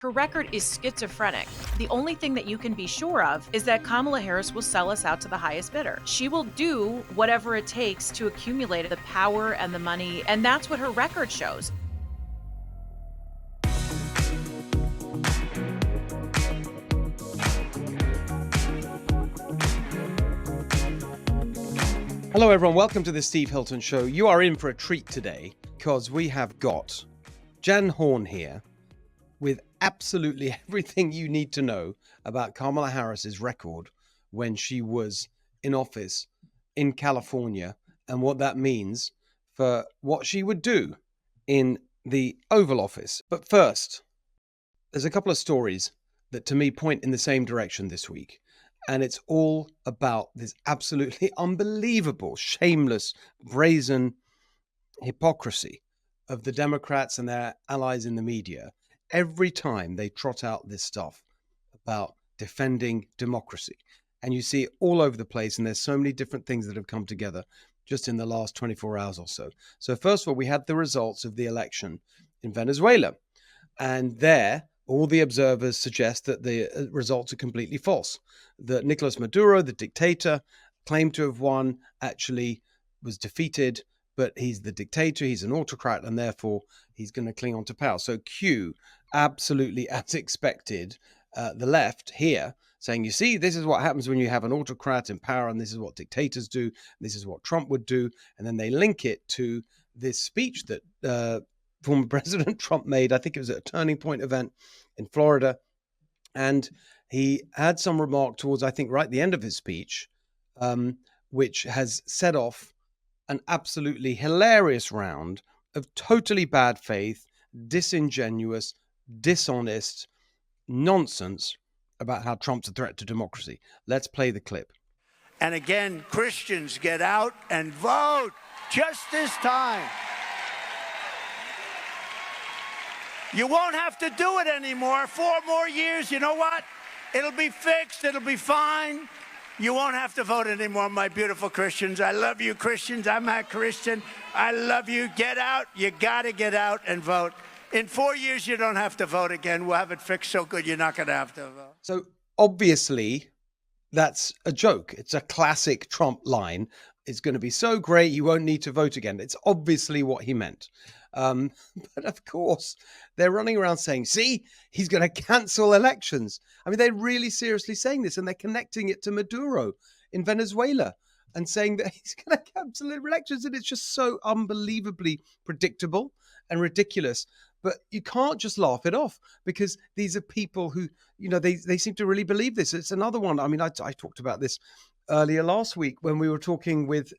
Her record is schizophrenic. The only thing that you can be sure of is that Kamala Harris will sell us out to the highest bidder. She will do whatever it takes to accumulate the power and the money, and that's what her record shows. Hello, everyone. Welcome to the Steve Hilton Show. You are in for a treat today because we have got Jen Horn here with absolutely everything you need to know about Kamala Harris's record when she was in office in California and what that means for what she would do in the Oval Office. But first, there's a couple of stories that to me point in the same direction this week. And it's all about this absolutely unbelievable, shameless, brazen hypocrisy of the Democrats and their allies in the media every time they trot out this stuff about defending democracy. And you see it all over the place, and there's so many different things that have come together just in the last 24 hours or so. So first of all, we had the results of the election in Venezuela. And there, all the observers suggest that the results are completely false. That Nicolas Maduro, the dictator, claimed to have won, actually was defeated, but he's the dictator, he's an autocrat, and therefore he's going to cling on to power. So Q, absolutely as expected, the left here saying, you see, this is what happens when you have an autocrat in power, and this is what dictators do, this is what Trump would do, and then they link it to this speech that former President Trump made. I think it was at a Turning Point event in Florida, and he had some remark towards, I think, right at the end of his speech, which has set off an absolutely hilarious round of totally bad faith, disingenuous, dishonest nonsense about how Trump's a threat to democracy. Let's play the clip. And again, Christians, get out and vote just this time. You won't have to do it anymore. 4 more years, you know what? It'll be fixed. It'll be fine. You won't have to vote anymore, my beautiful Christians. I love you, Christians. I'm a Christian. I love you. Get out. You got to get out and vote. In 4 years, you don't have to vote again. We'll have it fixed so good you're not going to have to vote. So obviously, that's a joke. It's a classic Trump line. It's going to be so great, you won't need to vote again. It's obviously what he meant. But of course, they're running around saying, see, he's going to cancel elections. I mean, they're really seriously saying this, and they're connecting it to Maduro in Venezuela and saying that he's going to cancel elections. And it's just so unbelievably predictable and ridiculous. But you can't just laugh it off, because these are people who, you know, they seem to really believe this. It's another one. I mean, I talked about this earlier last week when we were talking with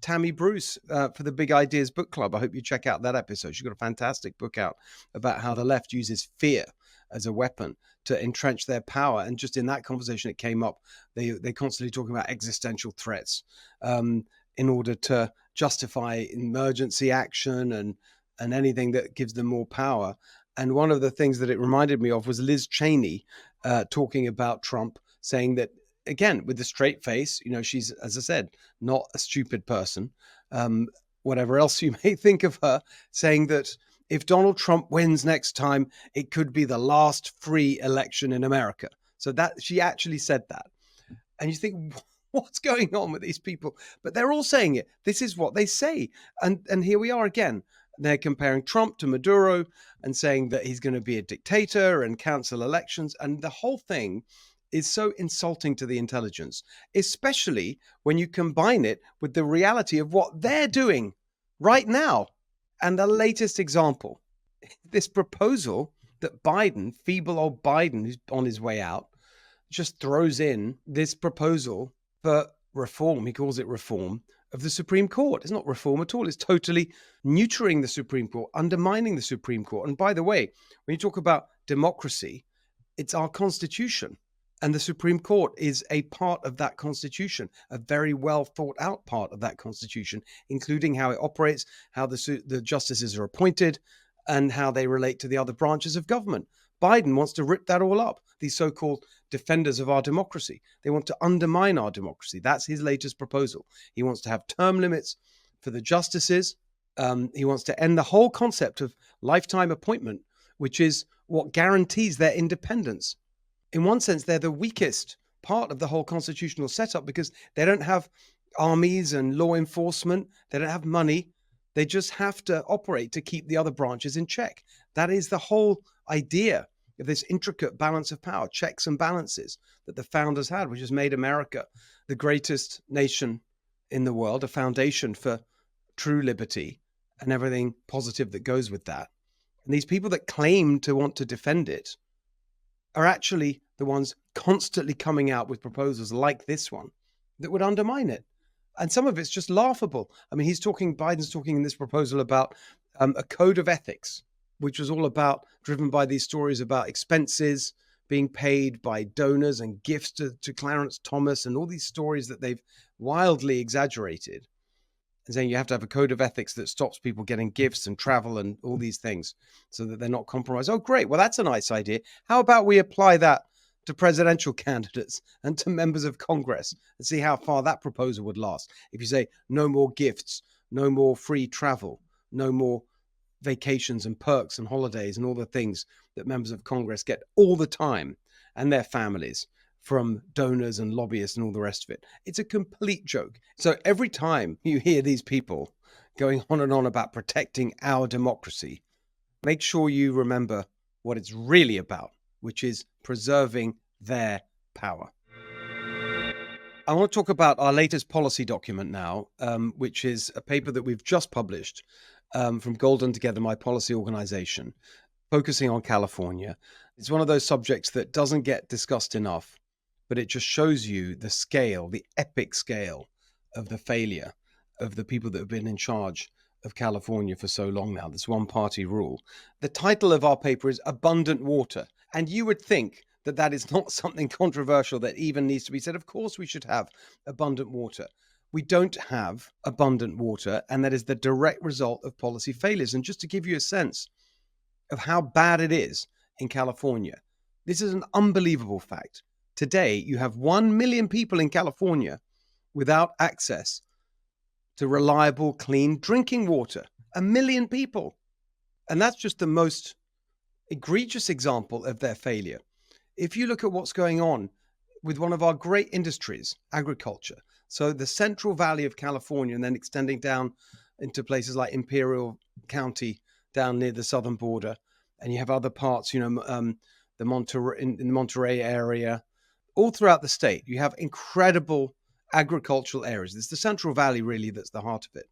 Tammy Bruce for the Big Ideas Book Club. I hope you check out that episode. She's got a fantastic book out about how the left uses fear as a weapon to entrench their power. And just in that conversation, it came up. They're constantly talking about existential threats in order to justify emergency action and anything that gives them more power. And one of the things that it reminded me of was Liz Cheney talking about Trump, saying that, again, with a straight face, you know, she's, as I said, not a stupid person, whatever else you may think of her, saying that if Donald Trump wins next time, it could be the last free election in America. So that she actually said that. And you think, what's going on with these people? But they're all saying it. This is what they say. And here we are again. They're comparing Trump to Maduro and saying that he's going to be a dictator and cancel elections. And the whole thing is so insulting to the intelligence, especially when you combine it with the reality of what they're doing right now. And the latest example, this proposal that Biden, feeble old Biden, who's on his way out, just throws in this proposal for reform. He calls it reform of the Supreme Court. It's not reform at all. It's totally neutering the Supreme Court, undermining the Supreme Court. And by the way, when you talk about democracy, it's our Constitution. And the Supreme Court is a part of that Constitution, a very well thought out part of that Constitution, including how it operates, how the justices are appointed, and how they relate to the other branches of government. Biden wants to rip that all up, these so-called defenders of our democracy. They want to undermine our democracy. That's his latest proposal. He wants to have term limits for the justices. He wants to end the whole concept of lifetime appointment which is what guarantees their independence. In one sense, they're the weakest part of the whole constitutional setup because they don't have armies and law enforcement. They don't have money. They just have to operate to keep the other branches in check. That is the whole idea of this intricate balance of power, checks and balances that the founders had, which has made America the greatest nation in the world, a foundation for true liberty and everything positive that goes with that. And these people that claim to want to defend it are actually the ones constantly coming out with proposals like this one that would undermine it. And some of it's just laughable. I mean, Biden's talking in this proposal about a code of ethics, which was all about, driven by these stories about expenses being paid by donors and gifts to Clarence Thomas and all these stories that they've wildly exaggerated. And saying you have to have a code of ethics that stops people getting gifts and travel and all these things so that they're not compromised. Oh, great. Well, that's a nice idea. How about we apply that to presidential candidates and to members of Congress and see how far that proposal would last? If you say no more gifts, no more free travel, no more vacations and perks and holidays and all the things that members of Congress get all the time and their families from donors and lobbyists and all the rest of it. It's a complete joke. So every time you hear these people going on and on about protecting our democracy, make sure you remember what it's really about, which is preserving their power. I want to talk about our latest policy document now, which is a paper that we've just published from Golden Together, my policy organization, focusing on California. It's one of those subjects that doesn't get discussed enough, but it just shows you the scale, the epic scale of the failure of the people that have been in charge of California for so long now, this one-party rule. The title of our paper is Abundant Water, and you would think that that is not something controversial that even needs to be said. Of course we should have abundant water. We don't have abundant water, and that is the direct result of policy failures. And just to give you a sense of how bad it is in California, this is an unbelievable fact. Today, you have 1 million people in California without access to reliable, clean drinking water. 1 million people. And that's just the most egregious example of their failure. If you look at what's going on with one of our great industries, agriculture, so the Central Valley of California and then extending down into places like Imperial County down near the southern border, and you have other parts, in the Monterey area, all throughout the state, you have incredible agricultural areas. It's the Central Valley, really, that's the heart of it.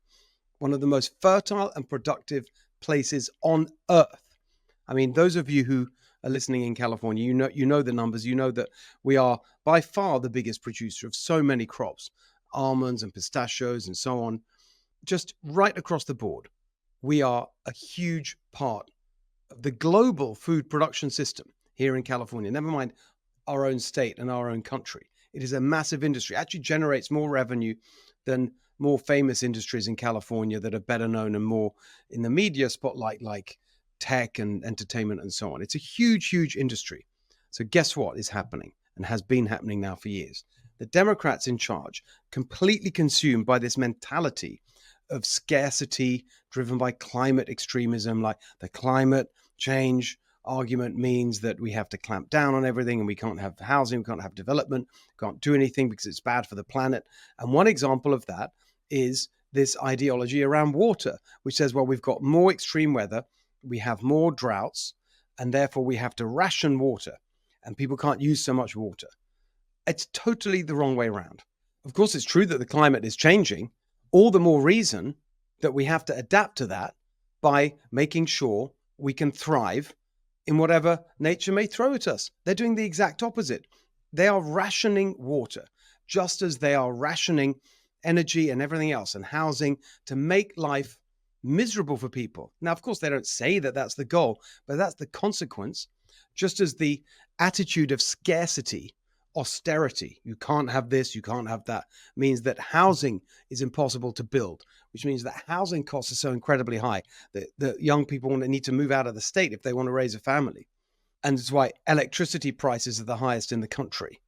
One of the most fertile and productive places on earth. I mean, those of you who are listening in California, you know the numbers. You know that we are by far the biggest producer of so many crops, almonds and pistachios and so on, just right across the board. We are a huge part of the global food production system here in California. Never mind our own state and our own country. It is a massive industry. It actually generates more revenue than more famous industries in California that are better known and more in the media spotlight, like tech and entertainment and so on. It's a huge, huge industry. So guess what is happening and has been happening now for years? The Democrats in charge, completely consumed by this mentality of scarcity driven by climate extremism, like the climate change argument means that we have to clamp down on everything and we can't have housing, we can't have development, can't do anything because it's bad for the planet. And one example of that is this ideology around water, which says, well, we've got more extreme weather, we have more droughts, and therefore we have to ration water and people can't use so much water. It's totally the wrong way around. Of course, it's true that the climate is changing. All the more reason that we have to adapt to that by making sure we can thrive in whatever nature may throw at us. They're doing the exact opposite. They are rationing water, just as they are rationing energy and everything else and housing to make life miserable for people. Now, of course, they don't say that that's the goal, but that's the consequence. Just as the attitude of scarcity, austerity, you can't have this, you can't have that, means that housing is impossible to build, which means that housing costs are so incredibly high that young people need to move out of the state if they want to raise a family. And it's why electricity prices are the highest in the country,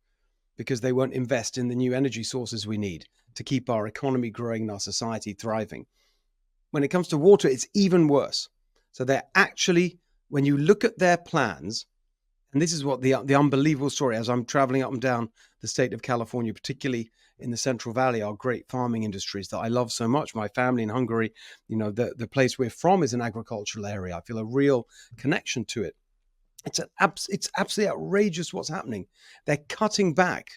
because they won't invest in the new energy sources we need to keep our economy growing and our society thriving. When it comes to water, it's even worse. So they're actually when you look at their plans, and this is what the unbelievable story, as I'm traveling up and down the state of California, particularly in the Central Valley, our great farming industries that I love so much. My family in Hungary, the place we're from is an agricultural area. I feel a real connection to it. It's absolutely outrageous what's happening. They're cutting back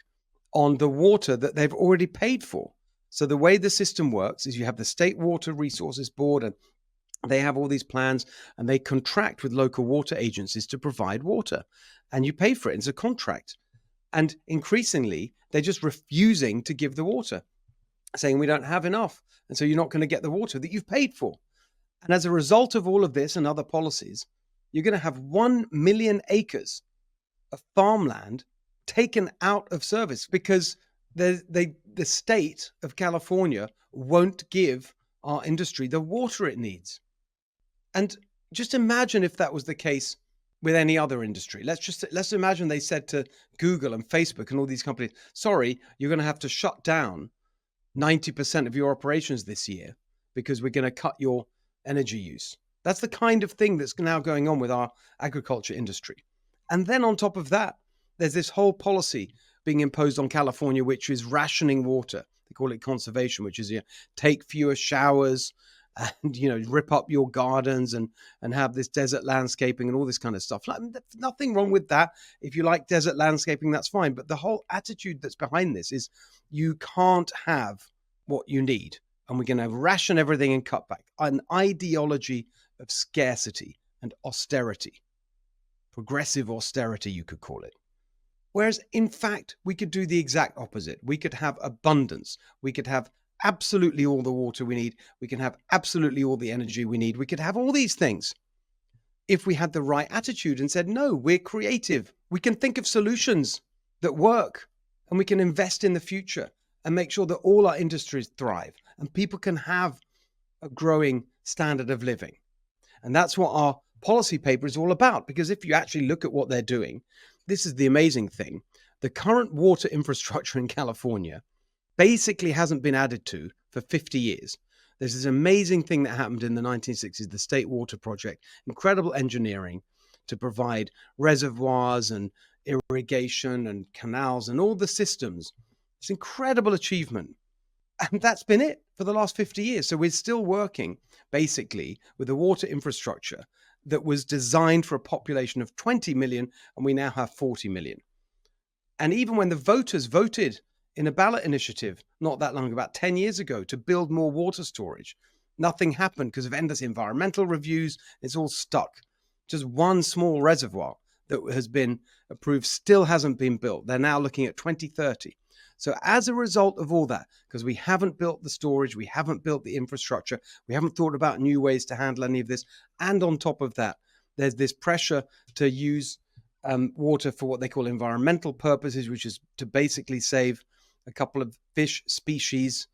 on the water that they've already paid for. So the way the system works is you have the State Water Resources Board, and they have all these plans, and they contract with local water agencies to provide water, and you pay for it. It's a contract. And increasingly, they're just refusing to give the water, saying we don't have enough. And so you're not going to get the water that you've paid for. And as a result of all of this and other policies, you're going to have 1 million acres of farmland taken out of service because the state of California won't give our industry the water it needs. And just imagine if that was the case with any other industry. Let's imagine they said to Google and Facebook and all these companies, sorry, you're going to have to shut down 90% of your operations this year because we're going to cut your energy use. That's the kind of thing that's now going on with our agriculture industry. And then on top of that, there's this whole policy being imposed on California, which is rationing water. They call it conservation, which is take fewer showers and rip up your gardens and have this desert landscaping and all this kind of stuff. Nothing wrong with that. If you like desert landscaping, that's fine. But the whole attitude that's behind this is you can't have what you need, and we're going to ration everything and cut back. An ideology of scarcity and austerity, progressive austerity, you could call it. Whereas, in fact, we could do the exact opposite. We could have abundance. We could have absolutely all the water we need. We can have absolutely all the energy we need. We could have all these things if we had the right attitude and said, no, we're creative. We can think of solutions that work, and we can invest in the future and make sure that all our industries thrive and people can have a growing standard of living. And that's what our policy paper is all about, because if you actually look at what they're doing, this is the amazing thing. The current water infrastructure in California basically hasn't been added to for 50 years. There's this amazing thing that happened in the 1960s, the State Water Project, incredible engineering to provide reservoirs and irrigation and canals and all the systems. It's an incredible achievement. And that's been it for the last 50 years. So we're still working basically with a water infrastructure that was designed for a population of 20 million, and we now have 40 million. And even when the voters voted in a ballot initiative not that long, about 10 years ago, to build more water storage, nothing happened because of endless environmental reviews. It's all stuck. Just one small reservoir that has been approved still hasn't been built. They're now looking at 2030. So as a result of all that, because we haven't built the storage, we haven't built the infrastructure, we haven't thought about new ways to handle any of this, and on top of that, there's this pressure to use water for what they call environmental purposes, which is to basically save a couple of fish species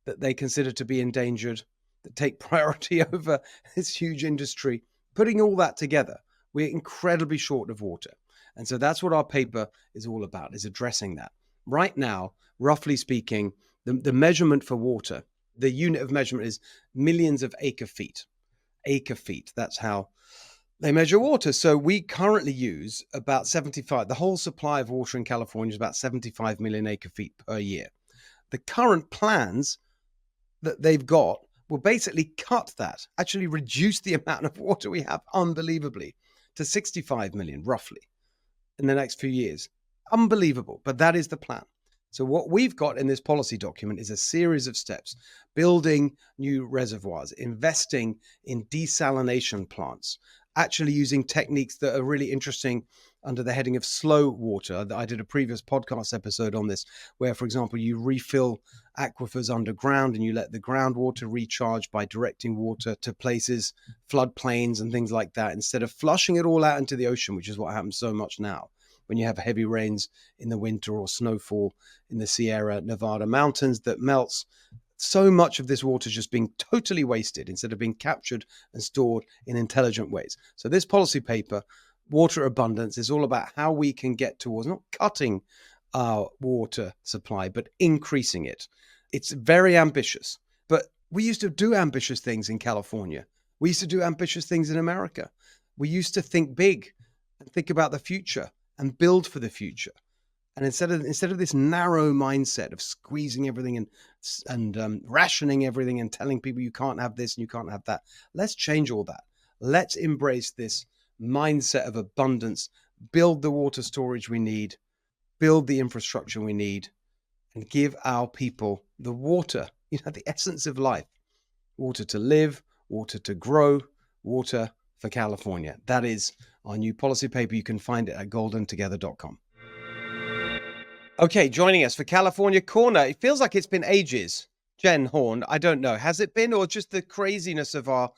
that they consider to be endangered, that take priority over this huge industry. Putting all that together, we're incredibly short of water. And so that's what our paper is all about, is addressing that. Right now, roughly speaking, the measurement for water, the unit of measurement is millions of acre feet. Acre feet, that's how they measure water. So we currently use about 75, the whole supply of water in California is about 75 million acre feet per year. The current plans that they've got will basically cut that, actually reduce the amount of water we have unbelievably to 65 million roughly in the next few years. Unbelievable, but that is the plan. So what we've got in this policy document is a series of steps: building new reservoirs, investing in desalination plants, actually using techniques that are really interesting under the heading of slow water. I did a previous podcast episode on this, where, for example, you refill aquifers underground and you let the groundwater recharge by directing water to places, floodplains and things like that, instead of flushing it all out into the ocean, which is what happens so much now when you have heavy rains in the winter or snowfall in the Sierra Nevada mountains that melts. So much of this water is just being totally wasted instead of being captured and stored in intelligent ways. So this policy paper, Water Abundance, is all about how we can get towards not cutting our water supply, but increasing it. It's very ambitious, but we used to do ambitious things in California. We used to do ambitious things in America. We used to think big and think about the future and build for the future. And instead of this narrow mindset of squeezing everything and rationing everything and telling people you can't have this and you can't have that, let's change all that. Let's embrace this mindset of abundance, build the water storage we need, build the infrastructure we need, and give our people the water, the essence of life. Water to live, water to grow, water for California. That is our new policy paper. You can find it at goldentogether.com. Okay, joining us for California Corner. It feels like it's been ages. Jen Horn, I don't know. Has it been, or just the craziness of our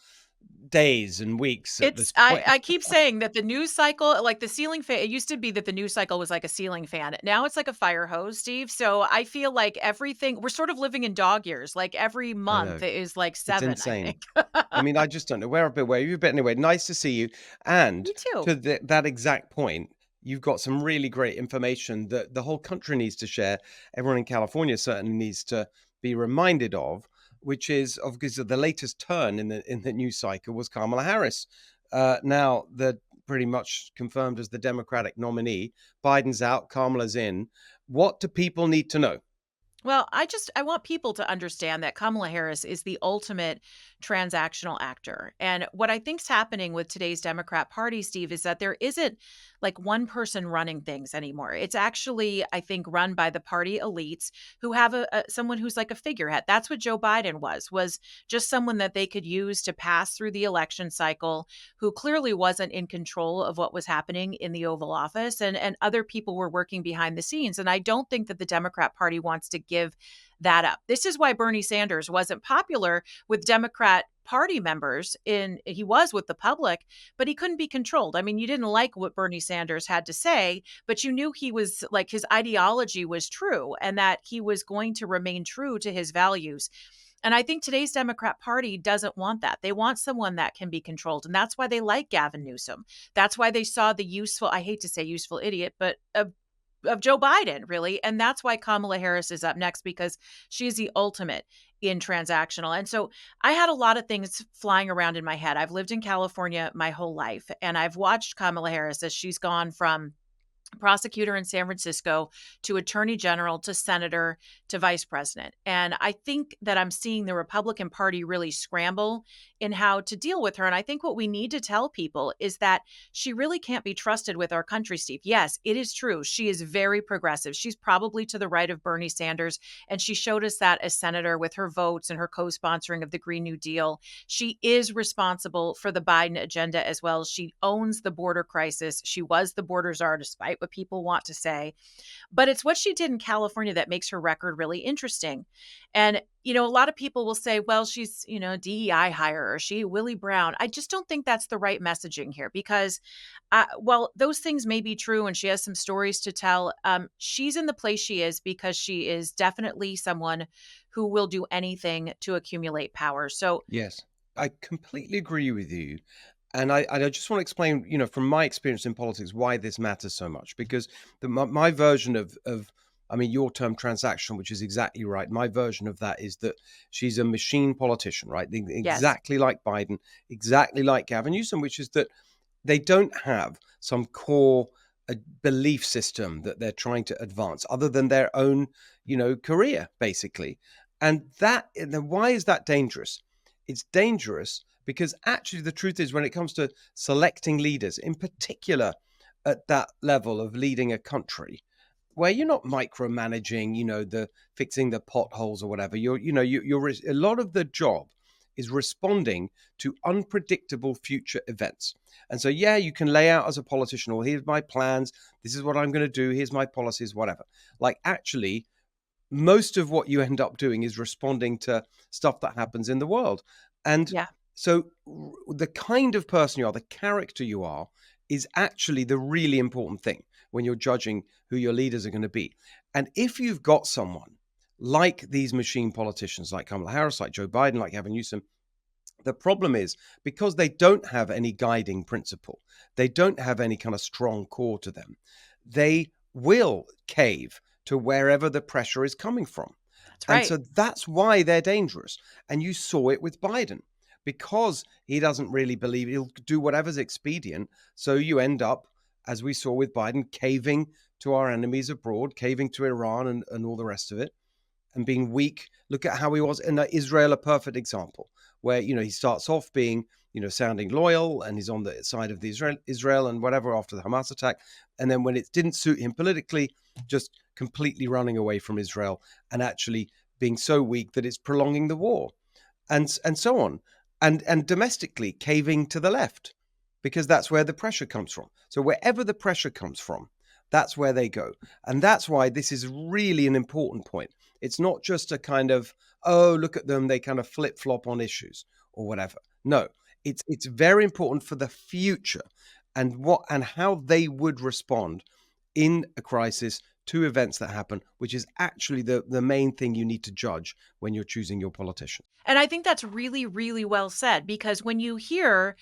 days and weeks at this point? I keep saying that the news cycle, like the ceiling fan, it used to be that the news cycle was like a ceiling fan. Now it's like a fire hose, Steve. So I feel like we're sort of living in dog years. Like every month is like 7, it's insane. I think. I mean, I just don't know. Where have you been? Anyway, nice to see you. And Me too. to that exact point, you've got some really great information that the whole country needs to share. Everyone in California certainly needs to be reminded of, which is because the latest turn in the news cycle was Kamala Harris. Now they're pretty much confirmed as the Democratic nominee. Biden's out, Kamala's in. What do people need to know? Well, I want people to understand that Kamala Harris is the ultimate transactional actor. And what I think's happening with today's Democrat Party, Steve, is that there isn't like one person running things anymore. It's actually, I think, run by the party elites who have someone who's like a figurehead. That's what Joe Biden was just someone that they could use to pass through the election cycle, who clearly wasn't in control of what was happening in the Oval Office, and other people were working behind the scenes. And I don't think that the Democrat Party wants to give that up. This is why Bernie Sanders wasn't popular with Democrat Party members. He was with the public, but he couldn't be controlled. I mean, you didn't like what Bernie Sanders had to say, but you knew he was like, his ideology was true and that he was going to remain true to his values. And I think today's Democrat Party doesn't want that. They want someone that can be controlled. And that's why they like Gavin Newsom. That's why they saw the useful, I hate to say useful idiot, but of Joe Biden, really. And that's why Kamala Harris is up next, because she's the ultimate in transactional. And so I had a lot of things flying around in my head. I've lived in California my whole life, and I've watched Kamala Harris as she's gone from prosecutor in San Francisco to attorney general to senator to vice president. And I think that I'm seeing the Republican Party really scramble in how to deal with her. And I think what we need to tell people is that she really can't be trusted with our country, Steve. Yes, it is true. She is very progressive. She's probably to the right of Bernie Sanders. And she showed us that as senator with her votes and her co-sponsoring of the Green New Deal. She is responsible for the Biden agenda as well. She owns the border crisis. She was the border czar, despite what people want to say. But it's what she did in California that makes her record really interesting. And, a lot of people will say, well, she's, DEI hire, or she Willie Brown. I just don't think that's the right messaging here, because while those things may be true and she has some stories to tell, she's in the place she is because she is definitely someone who will do anything to accumulate power. So yes, I completely agree with you. And I just want to explain, from my experience in politics, why this matters so much. Because my version of your term transactional, which is exactly right. My version of that is that she's a machine politician, right? Exactly like Biden, exactly like Gavin Newsom, which is that they don't have some core belief system that they're trying to advance other than their own, career, basically. And why is that dangerous? It's dangerous because actually the truth is, when it comes to selecting leaders, in particular at that level of leading a country, where you're not micromanaging, the fixing the potholes or whatever, you're a lot of the job is responding to unpredictable future events. And so, yeah, you can lay out as a politician, well, here's my plans, this is what I'm going to do, here's my policies, whatever. Like, actually, most of what you end up doing is responding to stuff that happens in the world. And so the kind of person you are, the character you are, is actually the really important thing when you're judging who your leaders are going to be. And if you've got someone like these machine politicians, like Kamala Harris, like Joe Biden, like Gavin Newsom, the problem is, because they don't have any guiding principle, they don't have any kind of strong core to them, they will cave to wherever the pressure is coming from. That's right. And so that's why they're dangerous. And you saw it with Biden. because he doesn't really believe, he'll do whatever's expedient. So you end up, as we saw with Biden, caving to our enemies abroad, caving to Iran and all the rest of it, and being weak. Look at how he was in Israel, a perfect example, where, he starts off being, sounding loyal, and he's on the side of the Israel and whatever after the Hamas attack. And then when it didn't suit him politically, just completely running away from Israel and actually being so weak that it's prolonging the war, and so on. And domestically caving to the left, because that's where the pressure comes from. So wherever the pressure comes from, that's where they go. And that's why this is really an important point. It's not just a kind of, oh, look at them, they kind of flip-flop on issues or whatever. No, it's very important for the future and how they would respond in a crisis to events that happen, which is actually the main thing you need to judge when you're choosing your politician. And I think that's really, really well said, because when you hear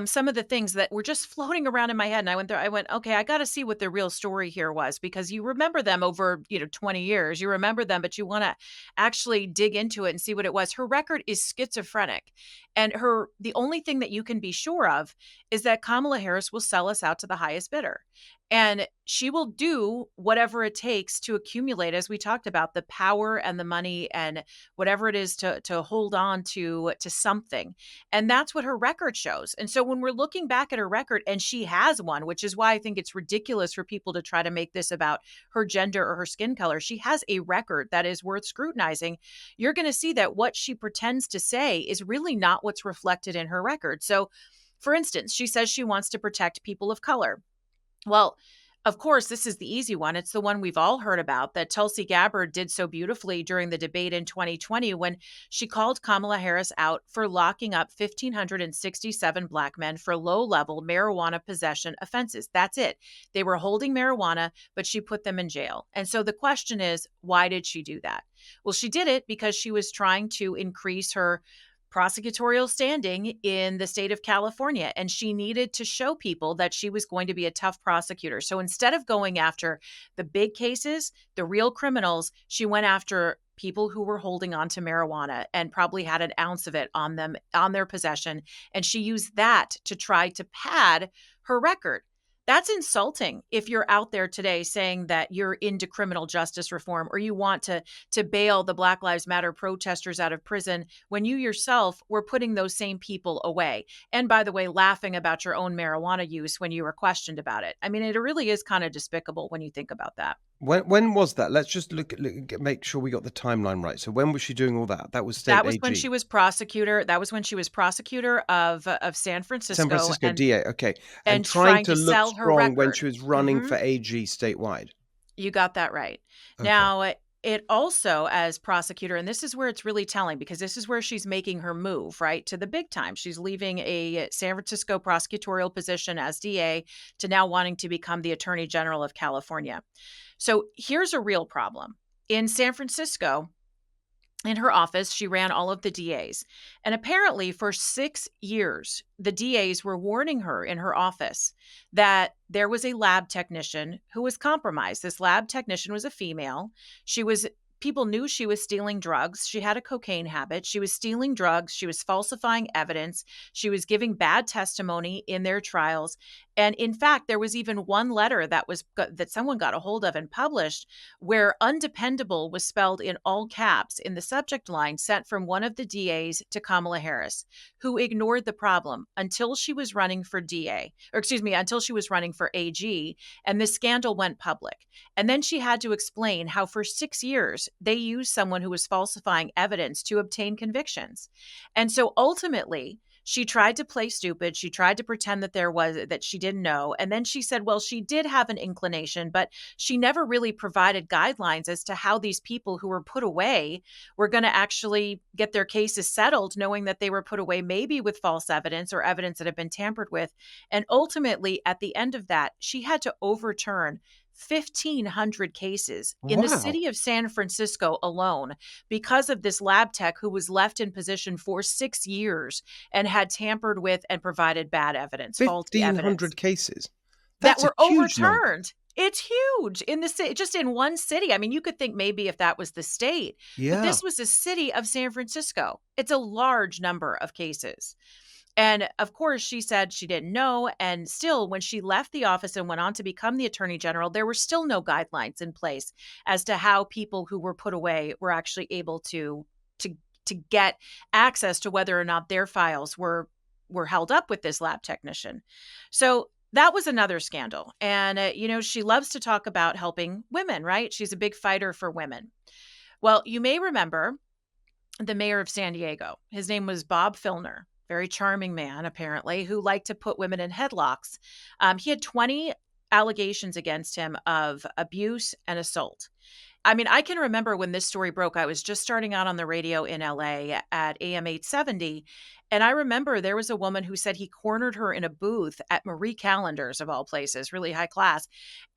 some of the things that were just floating around in my head, and I went, okay, I got to see what the real story here was, because you remember them over, 20 years, you remember them, but you want to actually dig into it and see what it was. Her record is schizophrenic, and the only thing that you can be sure of is that Kamala Harris will sell us out to the highest bidder. And she will do whatever it takes to accumulate, as we talked about, the power and the money and whatever it is to hold on to something. And that's what her record shows. And so when we're looking back at her record, and she has one, which is why I think it's ridiculous for people to try to make this about her gender or her skin color. She has a record that is worth scrutinizing. You're going to see that what she pretends to say is really not what's reflected in her record. So, for instance, she says she wants to protect people of color. Well, of course, this is the easy one. It's the one we've all heard about, that Tulsi Gabbard did so beautifully during the debate in 2020 when she called Kamala Harris out for locking up 1,567 Black men for low-level marijuana possession offenses. That's it. They were holding marijuana, but she put them in jail. And so the question is, why did she do that? Well, she did it because she was trying to increase her prosecutorial standing in the state of California. And she needed to show people that she was going to be a tough prosecutor. So instead of going after the big cases, the real criminals, she went after people who were holding on to marijuana and probably had an ounce of it on them, on their possession. And she used that to try to pad her record. That's insulting if you're out there today saying that you're into criminal justice reform, or you want to bail the Black Lives Matter protesters out of prison, when you yourself were putting those same people away. And by the way, laughing about your own marijuana use when you were questioned about it. I mean, it really is kind of despicable when you think about that. When was that? Let's just make sure we got the timeline right. So when was she doing all that? That was state That was AG. when she was prosecutor. That was when she was prosecutor of San Francisco. San Francisco and, DA. Okay. and trying to sell look her strong record when she was running Mhm. for AG statewide. You got that right. Okay. Now, it also, as prosecutor, and this is where it's really telling, because this is where she's making her move, right, to the big time. She's leaving a San Francisco prosecutorial position as DA to now wanting to become the Attorney General of California. So here's a real problem. In San Francisco, in her office, she ran all of the DAs. And apparently, for 6 years, the DAs were warning her in her office that there was a lab technician who was compromised. This lab technician was a female. People knew she was stealing drugs. She had a cocaine habit. She was stealing drugs. She was falsifying evidence. She was giving bad testimony in their trials. And in fact, there was even one letter that someone got a hold of and published, where undependable was spelled in all caps in the subject line, sent from one of the DAs to Kamala Harris, who ignored the problem until she was running for until she was running for AG, and the scandal went public. And then she had to explain how for 6 years they used someone who was falsifying evidence to obtain convictions. And so ultimately, she tried to play stupid. She tried to pretend that she didn't know. And then she said, well, she did have an inclination, but she never really provided guidelines as to how these people who were put away were going to actually get their cases settled, knowing that they were put away maybe with false evidence or evidence that had been tampered with. And ultimately, at the end of that, she had to overturn 1,500 cases in the city of San Francisco alone because of this lab tech who was left in position for 6 years and had tampered with and provided bad evidence, faulty evidence. 1,500 cases. That were overturned. It's huge in the city, just in one city. I mean, you could think maybe if that was the state, but Yeah. this was the city of San Francisco. It's a large number of cases. And of course, she said she didn't know. And still, when she left the office and went on to become the attorney general, there were still no guidelines in place as to how people who were put away were actually able to to get access to whether or not their files were held up with this lab technician. So that was another scandal. And she loves to talk about helping women, right? She's a big fighter for women. Well, you may remember the mayor of San Diego. His name was Bob Filner. Very charming man, apparently, who liked to put women in headlocks. He had 20 allegations against him of abuse and assault. I mean, I can remember when this story broke, I was just starting out on the radio in LA at AM 870. And I remember there was a woman who said he cornered her in a booth at Marie Callender's, of all places, really high class,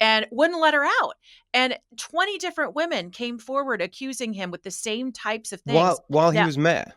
and wouldn't let her out. And 20 different women came forward accusing him with the same types of things. While he Now, was mayor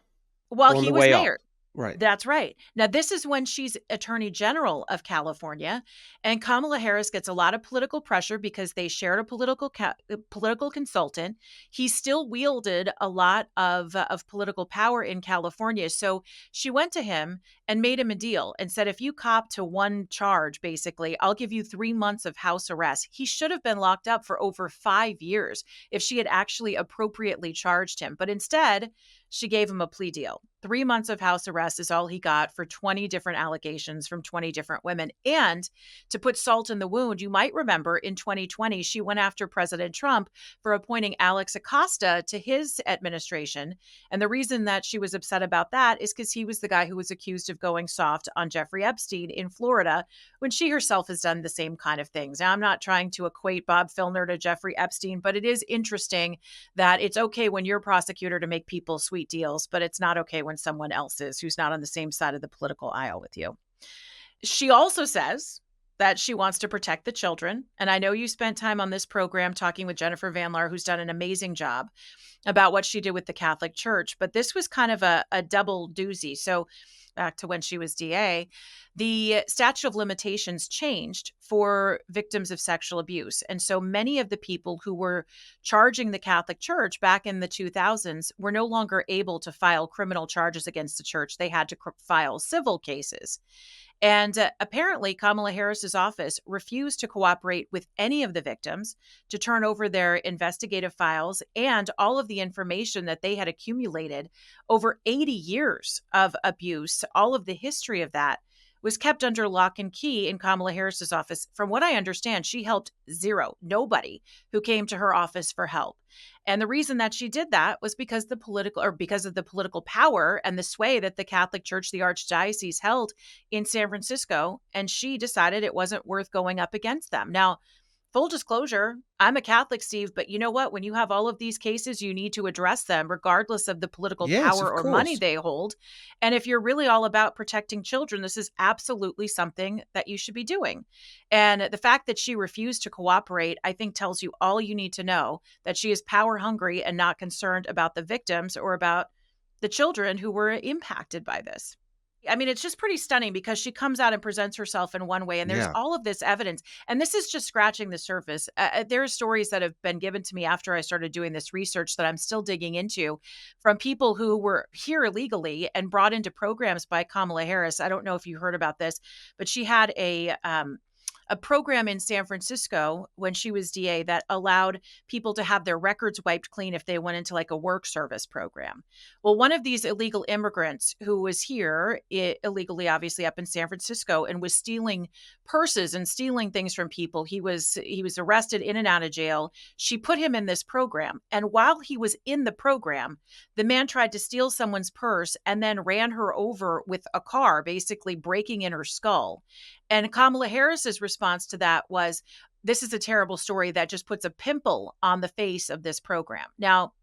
while or on he the was way up. mayor. Right. That's right. Now, this is when she's Attorney General of California, and Kamala Harris gets a lot of political pressure because they shared a political consultant. He still wielded a lot of political power in California, so she went to him and made him a deal and said, if you cop to one charge, basically, I'll give you 3 months of house arrest. He should have been locked up for over 5 years if she had actually appropriately charged him, but instead, she gave him a plea deal. 3 months of house arrest is all he got for 20 different allegations from 20 different women. And to put salt in the wound, you might remember in 2020, she went after President Trump for appointing Alex Acosta to his administration. And the reason that she was upset about that is because he was the guy who was accused of going soft on Jeffrey Epstein in Florida when she herself has done the same kind of things. Now, I'm not trying to equate Bob Filner to Jeffrey Epstein, but it is interesting that it's okay when you're a prosecutor to make people sweet deals, but it's not okay when someone else is who's not on the same side of the political aisle with you. She also says that she wants to protect the children. And I know you spent time on this program talking with Jennifer Van Laar, who's done an amazing job about what she did with the Catholic Church. But this was kind of a double doozy. So back to when she was DA, the statute of limitations changed for victims of sexual abuse. And so many of the people who were charging the Catholic Church back in the 2000s were no longer able to file criminal charges against the church. They had to file civil cases. And apparently, Kamala Harris's office refused to cooperate with any of the victims to turn over their investigative files and all of the information that they had accumulated over 80 years of abuse. All of the history of that was kept under lock and key in Kamala Harris's office. From what I understand, she helped nobody who came to her office for help. And the reason that she did that was because because of the political power and the sway that the Catholic Church, the Archdiocese, held in San Francisco. And she decided it wasn't worth going up against them. Now, full disclosure, I'm a Catholic, Steve, but you know what? When you have all of these cases, you need to address them regardless of the political Yes, power of or money course. they hold. And if you're really all about protecting children, this is absolutely something that you should be doing. And the fact that she refused to cooperate, I think, tells you all you need to know, that she is power hungry and not concerned about the victims or about the children who were impacted by this. I mean, it's just pretty stunning because she comes out and presents herself in one way, and there's Yeah. all of this evidence. And this is just scratching the surface. There are stories that have been given to me after I started doing this research that I'm still digging into from people who were here illegally and brought into programs by Kamala Harris. I don't know if you heard about this, but she had a program in San Francisco when she was DA that allowed people to have their records wiped clean if they went into like a work service program. Well, one of these illegal immigrants who was here illegally, obviously up in San Francisco, and was stealing purses and stealing things from people. He was arrested in and out of jail. She put him in this program. And while he was in the program, the man tried to steal someone's purse and then ran her over with a car, basically breaking in her skull. And Kamala Harris's response to that was, this is a terrible story that just puts a pimple on the face of this program. Now,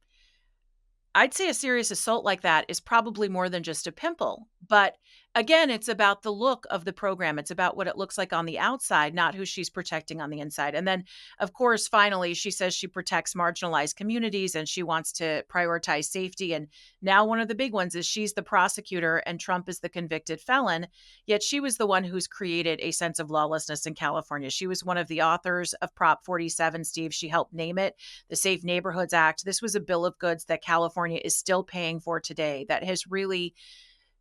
I'd say a serious assault like that is probably more than just a pimple, but Again, it's about the look of the program. It's about what it looks like on the outside, not who she's protecting on the inside. And then, of course, finally, she says she protects marginalized communities and she wants to prioritize safety. And now, one of the big ones is she's the prosecutor and Trump is the convicted felon. Yet she was the one who's created a sense of lawlessness in California. She was one of the authors of Prop 47, Steve. She helped name it, the Safe Neighborhoods Act. This was a bill of goods that California is still paying for today that has really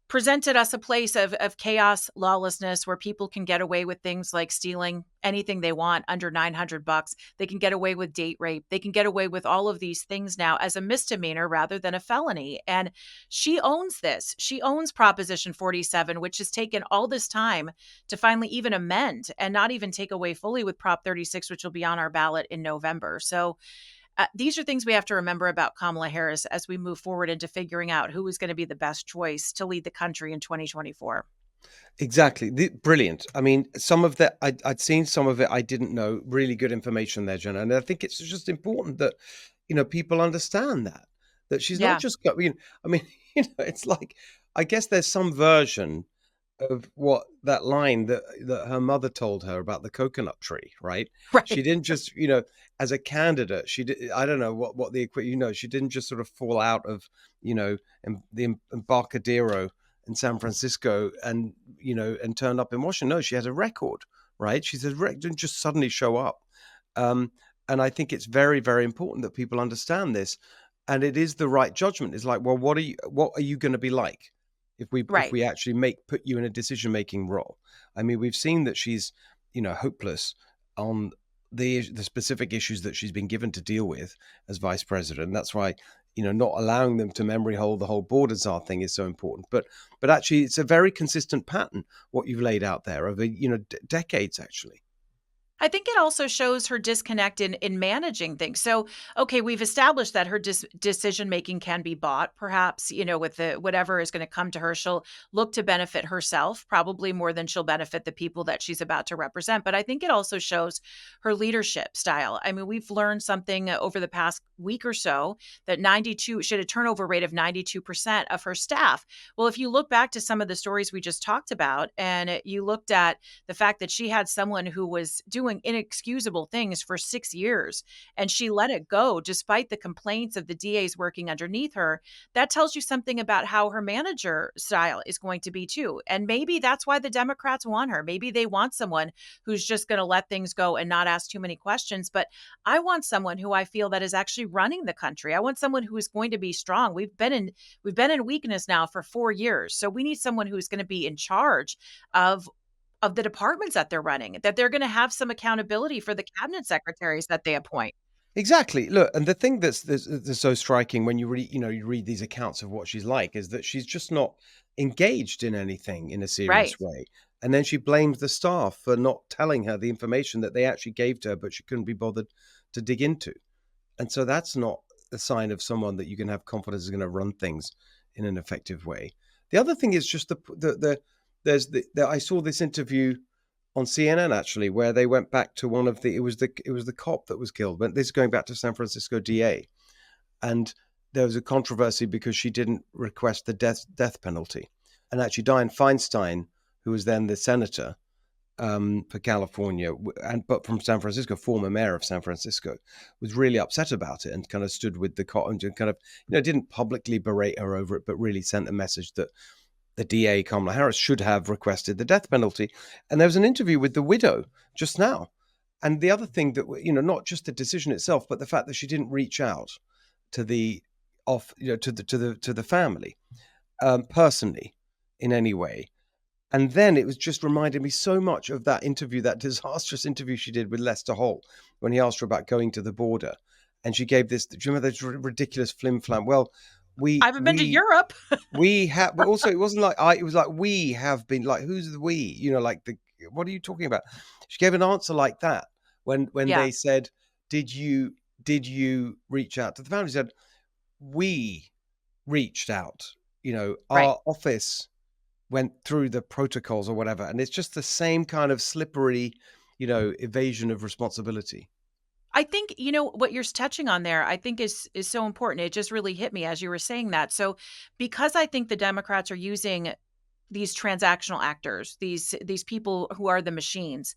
presented us a place of chaos, lawlessness, where people can get away with things like stealing anything they want under $900. They can get away with date rape. They can get away with all of these things now as a misdemeanor rather than a felony. And she owns this. She owns Proposition 47, which has taken all this time to finally even amend and not even take away fully with Prop 36, which will be on our ballot in November. So these are things we have to remember about Kamala Harris as we move forward into figuring out who is going to be the best choice to lead the country in 2024. Exactly. Brilliant. I mean, some of that, I'd seen some of it. I didn't know. Really good information there, Jenna. And I think it's just important that, people understand that she's not Yeah, just got, I mean, it's like, I guess there's some version of what that line that her mother told her about the coconut tree, right? She right. didn't just, as a candidate, she did, I don't know what the she didn't just sort of fall out of, the Embarcadero in San Francisco and, and turn up in Washington. No, she has a record, right? She says, didn't just suddenly show up. And I think it's very, very important that people understand this. And it is the right judgment. It's like, well, what are you going to be like if Right. we actually put you in a decision-making role? I mean, we've seen that she's, hopeless on the specific issues that she's been given to deal with as vice president. That's why, not allowing them to memory hold the whole border czar thing is so important. But actually, it's a very consistent pattern what you've laid out there over decades actually. I think it also shows her disconnect in managing things. So, okay, we've established that her decision making can be bought, perhaps, with the whatever is going to come to her. She'll look to benefit herself, probably more than she'll benefit the people that she's about to represent. But I think it also shows her leadership style. I mean, we've learned something over the past week or so that she had a turnover rate of 92% of her staff. Well, if you look back to some of the stories we just talked about, and you looked at the fact that she had someone who was doing inexcusable things for 6 years and she let it go despite the complaints of the DAs working underneath her, that tells you something about how her manager style is going to be too. And maybe that's why the Democrats want her. Maybe they want someone who's just going to let things go and not ask too many questions. But I want someone who I feel that is actually running the country. I want someone who is going to be strong. We've been in weakness now for 4 years. So we need someone who's going to be in charge of the departments that they're running, that they're going to have some accountability for the cabinet secretaries that they appoint. Exactly. Look, and the thing that's so striking when you read these accounts of what she's like is that she's just not engaged in anything in a Right. serious way. And then she blames the staff for not telling her the information that they actually gave to her, but she couldn't be bothered to dig into. And so that's not a sign of someone that you can have confidence is going to run things in an effective way. The other thing is just I saw this interview on CNN actually, where they went back to one of it was the cop that was killed. But this is going back to San Francisco DA, and there was a controversy because she didn't request the death penalty, and actually Dianne Feinstein, who was then the senator for California, but from San Francisco, former mayor of San Francisco, was really upset about it and kind of stood with the cop and kind of didn't publicly berate her over it, but really sent a message that the DA, Kamala Harris, should have requested the death penalty. And there was an interview with the widow just now. And the other thing that, not just the decision itself, but the fact that she didn't reach out to the to the family personally in any way. And then it was just reminded me so much of that interview, that disastrous interview she did with Lester Holt when he asked her about going to the border. And she gave this, do you remember this ridiculous flim flam? Well, I haven't been to Europe. we have, but also it wasn't like it was like we have been, like, who's the we? What are you talking about? She gave an answer like that when Yeah, they said, did you reach out to the family? She said, we reached out. right. Our office went through the protocols or whatever, and it's just the same kind of slippery, evasion of responsibility. I think, what you're touching on there, I think is so important. It just really hit me as you were saying that. So because I think the Democrats are using these transactional actors, these people who are the machines,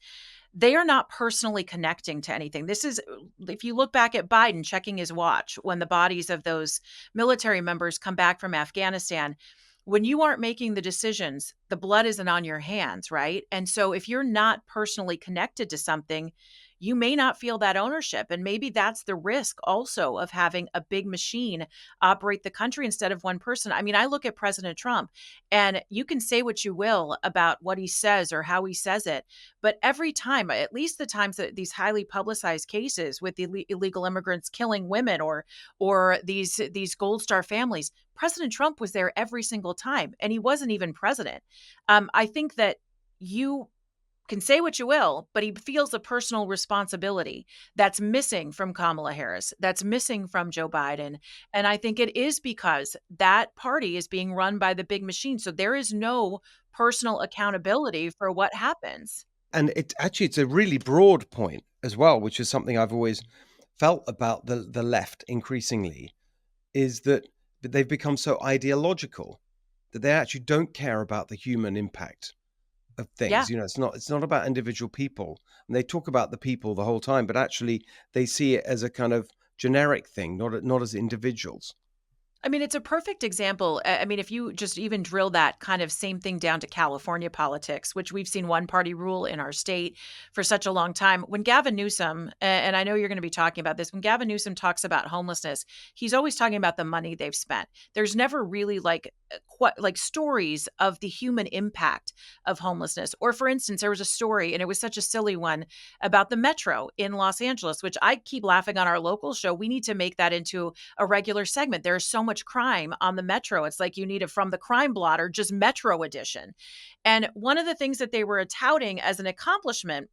they are not personally connecting to anything. This is, if you look back at Biden checking his watch when the bodies of those military members come back from Afghanistan, when you aren't making the decisions, the blood isn't on your hands, right? And so if you're not personally connected to something, you may not feel that ownership. And maybe that's the risk also of having a big machine operate the country instead of one person. I mean, I look at President Trump, and you can say what you will about what he says or how he says it, but every time, at least the times that these highly publicized cases with illegal immigrants killing women, or these Gold Star families, President Trump was there every single time, and he wasn't even president. I think that you can say what you will, but he feels a personal responsibility that's missing from Kamala Harris, that's missing from Joe Biden. And I think it is because that party is being run by the big machine. So there is no personal accountability for what happens. And it's a really broad point as well, which is something I've always felt about the left increasingly, is that they've become so ideological that they actually don't care about the human impact of Yeah. things. It's not about individual people. And they talk about the people the whole time, but actually they see it as a kind of generic thing, not as individuals. I mean, it's a perfect example. I mean, if you just even drill that kind of same thing down to California politics, which we've seen one party rule in our state for such a long time. When Gavin Newsom, and I know you're going to be talking about this, when Gavin Newsom talks about homelessness, he's always talking about the money they've spent. There's never really like stories of the human impact of homelessness. Or for instance, there was a story, and it was such a silly one, about the metro in Los Angeles, which I keep laughing on our local show. We need to make that into a regular segment. There's so much crime on the metro. It's like you need it from the crime blotter, just metro edition. And one of the things that they were touting as an accomplishment,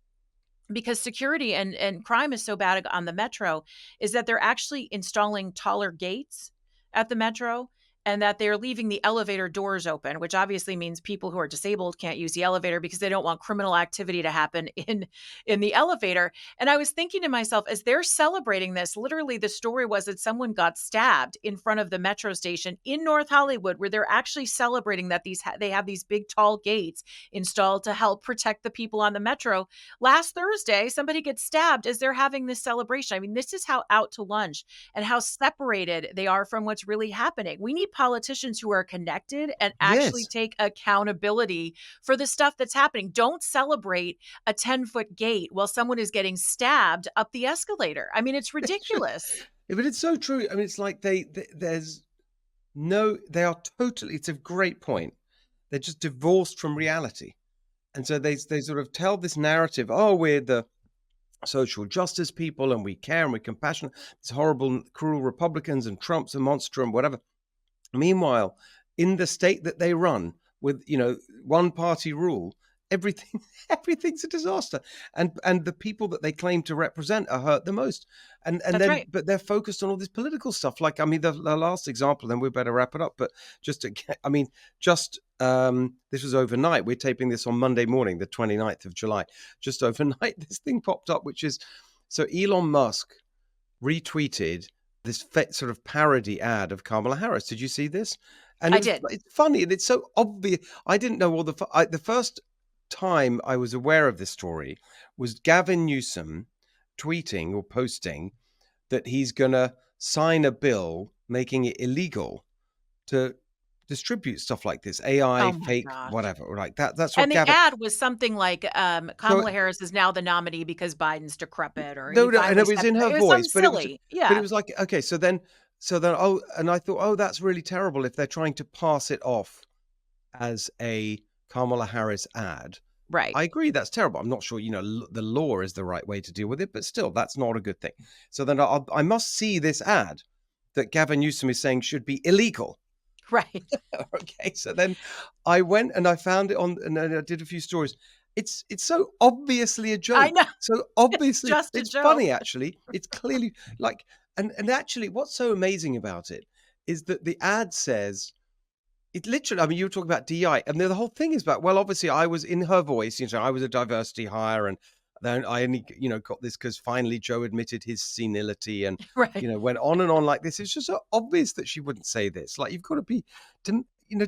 because security and crime is so bad on the metro, is that they're actually installing taller gates at the metro, and that they're leaving the elevator doors open, which obviously means people who are disabled can't use the elevator because they don't want criminal activity to happen in the elevator. And I was thinking to myself, as they're celebrating this, literally the story was that someone got stabbed in front of the metro station in North Hollywood, where they're actually celebrating that they have these big tall gates installed to help protect the people on the metro. Last Thursday, somebody gets stabbed as they're having this celebration. I mean, this is how out to lunch and how separated they are from what's really happening. We need politicians who are connected and actually Yes. take accountability for the stuff that's happening. Don't celebrate a 10-foot gate while someone is getting stabbed up the escalator. I mean, it's ridiculous. But it's so true. I mean, it's like they are totally, it's a great point. They're just divorced from reality. And so they sort of tell this narrative, oh, we're the social justice people and we care and we're compassionate. These horrible, cruel Republicans and Trump's a monster and whatever. Meanwhile, in the state that they run with, one party rule, everything's a disaster. And the people that they claim to represent are hurt the most. And That's then, right. but they're focused on all this political stuff. Like, I mean, the last example, then we better wrap it up. But this was overnight. We're taping this on Monday morning, the 29th of July. Just overnight, this thing popped up, which is, so Elon Musk retweeted this sort of parody ad of Kamala Harris. Did you see this? And I did. It's funny and it's so obvious. I didn't know all the first time I was aware of this story was Gavin Newsom tweeting or posting that he's going to sign a bill making it illegal to distribute stuff like this, AI, Oh my fake, gosh. whatever. Like that. That's what And the Gavin. ad was something like, So, Kamala Harris is now the nominee because Biden's decrepit, or no, he no, and finally it was stepped in down. her It was something voice, but it silly. but it Yeah. was like, okay, so then, oh, and I thought, oh, that's really terrible if they're trying to pass it off as a Kamala Harris ad. Right. I agree, that's terrible. I'm not sure, the law is the right way to deal with it, but still, that's not a good thing. So then I must see this ad that Gavin Newsom is saying should be illegal. Right. Okay, so then I went and I found it and I did a few stories. It's so obviously a joke. I know. So obviously, Just a it's joke. funny actually. It's clearly like, and actually, what's so amazing about it is that the ad says, it literally, I mean, you were talking about DI, and the whole thing is about, well, obviously, I was in her voice, I was a diversity hire, and then I only, got this because finally Joe admitted his senility, and Right. went on and on like this. It's just so obvious that she wouldn't say this. Like, you've got to be,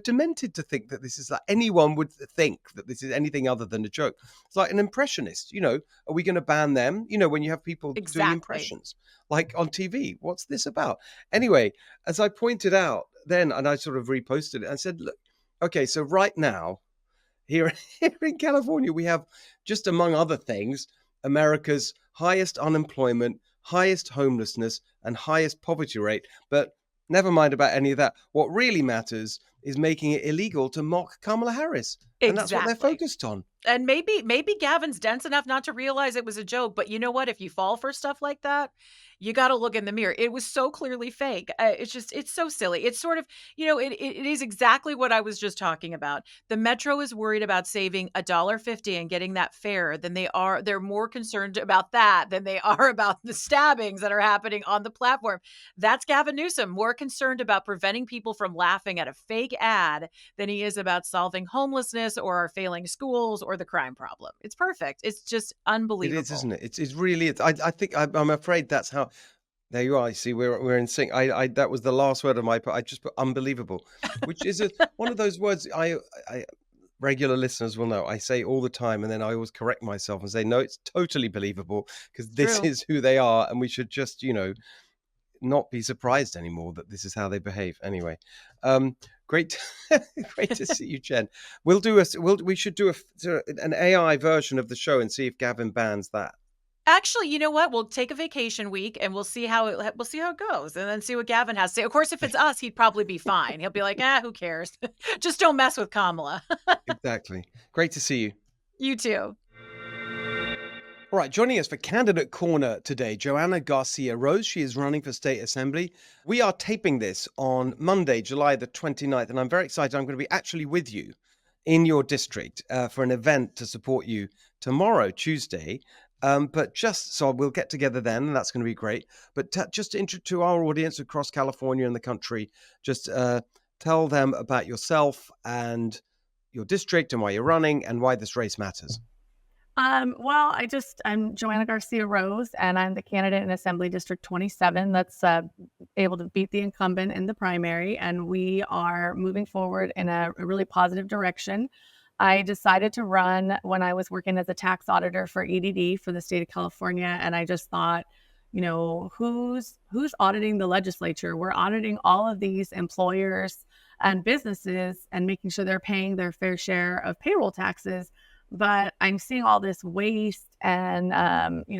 demented to think that this is like anyone would think that this is anything other than a joke. It's like an impressionist. Are we going to ban them? When you have people doing Exactly. impressions like on TV, what's this about? Anyway, as I pointed out then, and I sort of reposted it, I said, look, okay, so right now here in California, we have, just among other things, America's highest unemployment, highest homelessness, and highest poverty rate. But never mind about any of that. What really matters is making it illegal to mock Kamala Harris. And that's what they're focused on. And maybe Gavin's dense enough not to realize it was a joke. But you know what? If you fall for stuff like that, you got to look in the mirror. It was so clearly fake. It's so silly. It's sort of, it is exactly what I was just talking about. The Metro is worried about saving $1.50 and getting that fare they're more concerned about that than they are about the stabbings that are happening on the platform. That's Gavin Newsom, more concerned about preventing people from laughing at a fake ad than he is about solving homelessness or our failing schools or the crime problem. It's perfect. It's just unbelievable. It is, isn't it? It's really. I think I'm afraid that's how. There you are. You see, we're in sync. I that was the last word of my. I just put unbelievable, which is one of those words I regular listeners will know. I say all the time, and then I always correct myself and say, no, it's totally believable because this is who they are, and we should just not be surprised anymore that this is how they behave. Anyway, great to see you, Jen. We should do an AI version of the show and see if Gavin bans that. Actually, you know what? We'll take a vacation week and we'll see how it goes, and then see what Gavin has to say. Of course, if it's us, he'd probably be fine. He'll be like, who cares? Just don't mess with Kamala. Exactly. Great to see you. You too. All right, joining us for Candidate Corner today, Joanna Garcia Rose. She is running for State Assembly. We are taping this on Monday, July the 29th, and I'm very excited. I'm going to be actually with you in your district for an event to support you tomorrow, Tuesday. But just so we'll get together then, and that's going to be great. But just to our audience across California and the country, just tell them about yourself and your district and why you're running and why this race matters. Well, I'm Joanna Garcia Rose, and I'm the candidate in Assembly District 27 that's able to beat the incumbent in the primary, and we are moving forward in a really positive direction. I decided to run when I was working as a tax auditor for EDD for the state of California, and I just thought, who's auditing the legislature? We're auditing all of these employers and businesses and making sure they're paying their fair share of payroll taxes. But I'm seeing all this waste and,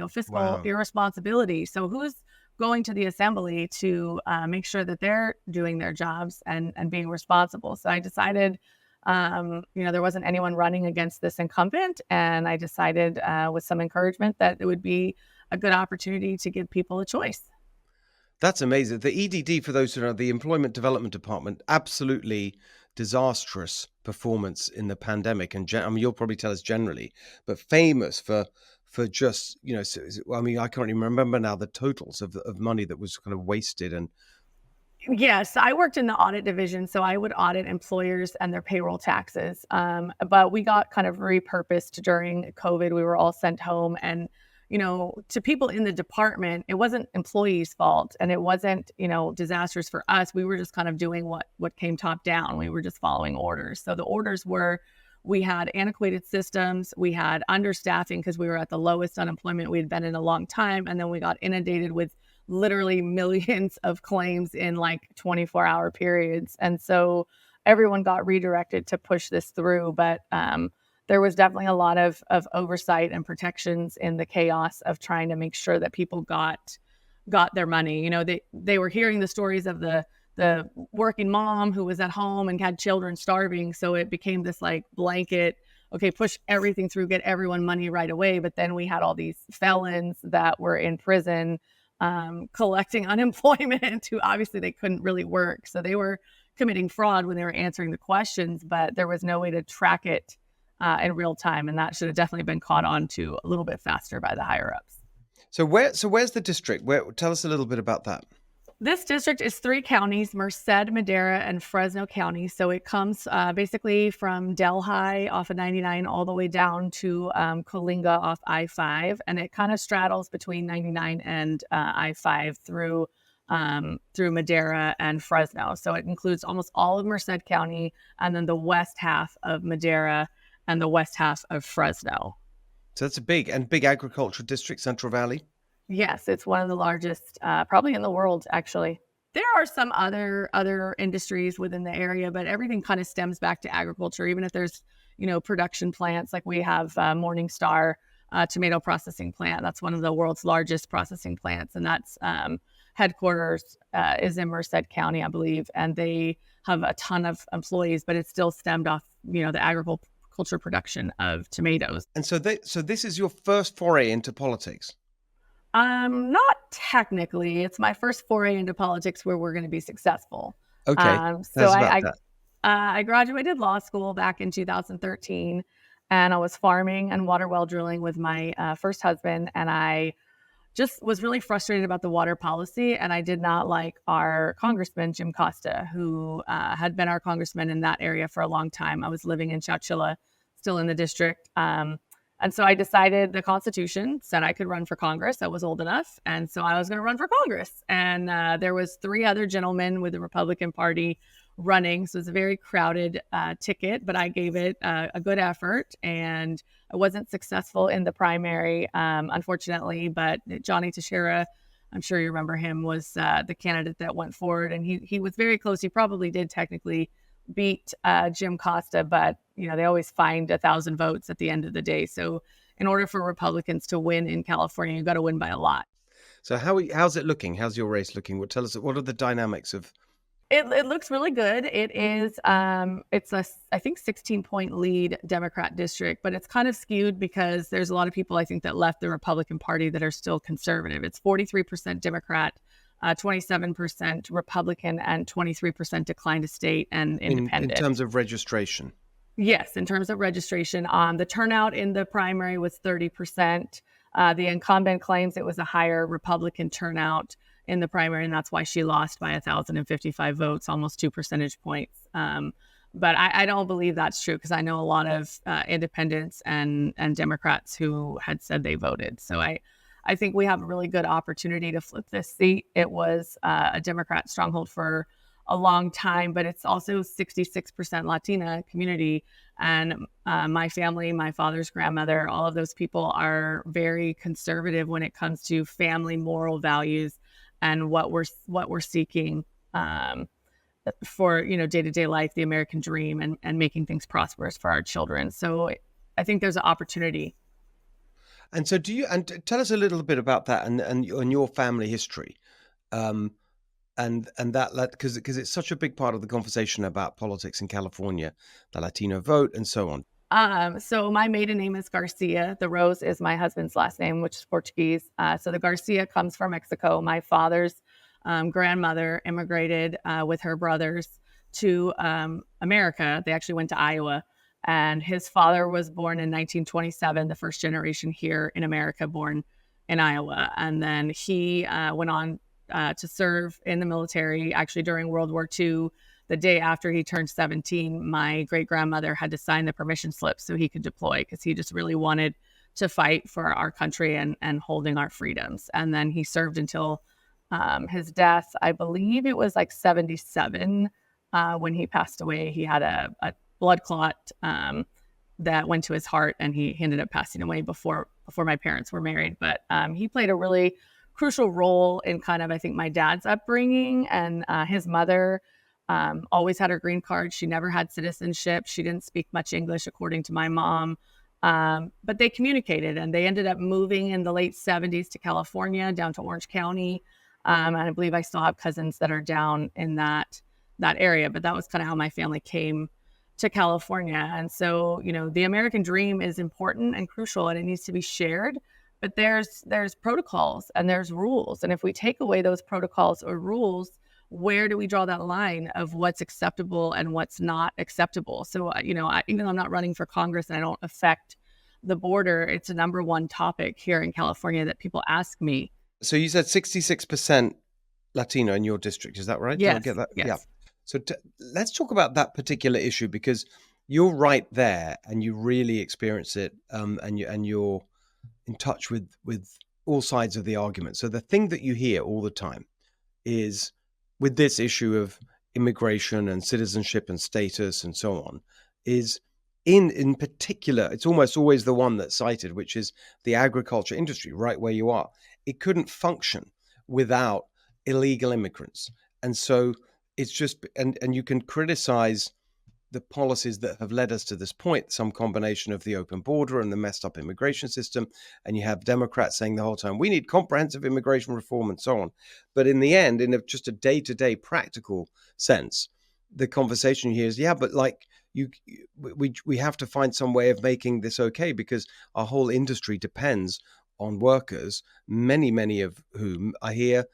fiscal irresponsibility. So who's going to the assembly to make sure that they're doing their jobs and being responsible? So I decided, there wasn't anyone running against this incumbent. And I decided with some encouragement that it would be a good opportunity to give people a choice. That's amazing. The EDD, for those who know, the Employment Development Department, absolutely disastrous performance in the pandemic. And you'll probably tell us generally, but famous for just, I can't even remember now the totals of money that was kind of wasted. And yes, I worked in the audit division, so I would audit employers and their payroll taxes. But we got kind of repurposed during COVID. We were all sent home, and to people in the department, it wasn't employees' fault, and it wasn't, disastrous for us. We were just kind of doing what came top down. We were just following orders. So the orders were, we had antiquated systems, we had understaffing because we were at the lowest unemployment we had been in a long time, and then we got inundated with literally millions of claims in like 24-hour periods. And so everyone got redirected to push this through. But there was definitely a lot of oversight and protections in the chaos of trying to make sure that people got their money. They were hearing the stories of the working mom who was at home and had children starving. So it became this like blanket, okay, push everything through, get everyone money right away. But then we had all these felons that were in prison collecting unemployment who obviously they couldn't really work. So they were committing fraud when they were answering the questions, but there was no way to track it in real time. And that should have definitely been caught on to a little bit faster by the higher ups. So where's the district? Tell us a little bit about that. This district is 3 counties, Merced, Madera, and Fresno County. So it comes basically from Delhi off of 99 all the way down to Coalinga off I-5. And it kind of straddles between 99 and I-5 through through Madera and Fresno. So it includes almost all of Merced County, and then the west half of Madera and the west half of Fresno. So that's a big agricultural district, Central Valley. Yes, it's one of the largest, probably in the world, actually. There are some other industries within the area, but everything kind of stems back to agriculture. Even if there's, production plants, like we have Morning Star tomato processing plant. That's one of the world's largest processing plants, and that's headquarters is in Merced County, I believe, and they have a ton of employees, but it's still stemmed off, the agriculture production of tomatoes. And so this is your first foray into politics. Not technically. It's my first foray into politics where we're going to be successful. Okay. So I graduated law school back in 2013, and I was farming and water well drilling with my first husband, and I just was really frustrated about the water policy, and I did not like our congressman, Jim Costa, who had been our congressman in that area for a long time. I was living in Chowchilla, still in the district. And so I decided the Constitution said I could run for Congress. I was old enough. And so I was going to run for Congress. And there was 3 other gentlemen with the Republican Party running. So it was a very crowded ticket, but I gave it a good effort. And I wasn't successful in the primary, unfortunately. But Johnny Teixeira, I'm sure you remember him, was the candidate that went forward. And he was very close. He probably did technically beat Jim Costa, but they always find 1,000 votes at the end of the day. So in order for Republicans to win in California, you've got to win by a lot. So how's it looking? How's your race looking? Tell us, what are the dynamics of? It looks really good. It is it's a, I think, 16-point lead Democrat district, but it's kind of skewed because there's a lot of people, I think, that left the Republican Party that are still conservative. It's 43% Democrat, 27% Republican, and 23% declined to state and independent. In terms of registration? Yes, in terms of registration. The turnout in the primary was 30%. The incumbent claims it was a higher Republican turnout in the primary, and that's why she lost by 1,055 votes, almost 2 percentage points. But I don't believe that's true, because I know a lot of independents and Democrats who had said they voted. So I think we have a really good opportunity to flip this seat. It was a Democrat stronghold for a long time, but it's also 66% Latina community. And my family, my father's grandmother, all of those people are very conservative when it comes to family moral values and what we're seeking for day-to-day life, the American dream, and making things prosperous for our children. So I think there's an opportunity. And so tell us a little bit about that and your family history. And that, because it's such a big part of the conversation about politics in California, the Latino vote and so on. So my maiden name is Garcia. The Rose is my husband's last name, which is Portuguese. So the Garcia comes from Mexico. My father's grandmother immigrated with her brothers to America. They actually went to Iowa. And his father was born in 1927, the first generation here in America, born in Iowa. And then he went on to serve in the military. Actually, during World War II, the day after he turned 17, my great-grandmother had to sign the permission slip so he could deploy, because he just really wanted to fight for our country and holding our freedoms. And then he served until his death. I believe it was like 77 when he passed away. He had a blood clot that went to his heart, and he ended up passing away before my parents were married. But he played a really crucial role in kind of, I think, my dad's upbringing. And his mother always had her green card. She never had citizenship. She didn't speak much English, according to my mom. But they communicated, and they ended up moving in the late 70s to California, down to Orange County. And I believe I still have cousins that are down in that area. But that was kind of how my family came to California. And so, the American dream is important and crucial, and it needs to be shared. But there's protocols and there's rules. And if we take away those protocols or rules, where do we draw that line of what's acceptable and what's not acceptable? So, even though I'm not running for Congress and I don't affect the border, it's a number one topic here in California that people ask me. So you said 66% Latino in your district, is that right? Yes. Did I get that? Yes. Yeah. So let's talk about that particular issue, because you're right there and you really experience it, and you're in touch with all sides of the argument. So the thing that you hear all the time is with this issue of immigration and citizenship and status and so on, is in particular, it's almost always the one that's cited, which is the agriculture industry, right where you are. It couldn't function without illegal immigrants. And so it's just, and you can criticize the policies that have led us to this point, some combination of the open border and the messed up immigration system. And you have Democrats saying the whole time, we need comprehensive immigration reform and so on. But in the end, in just a day-to-day practical sense, the conversation here is, yeah, but like we have to find some way of making this okay, because our whole industry depends on workers, many of whom are here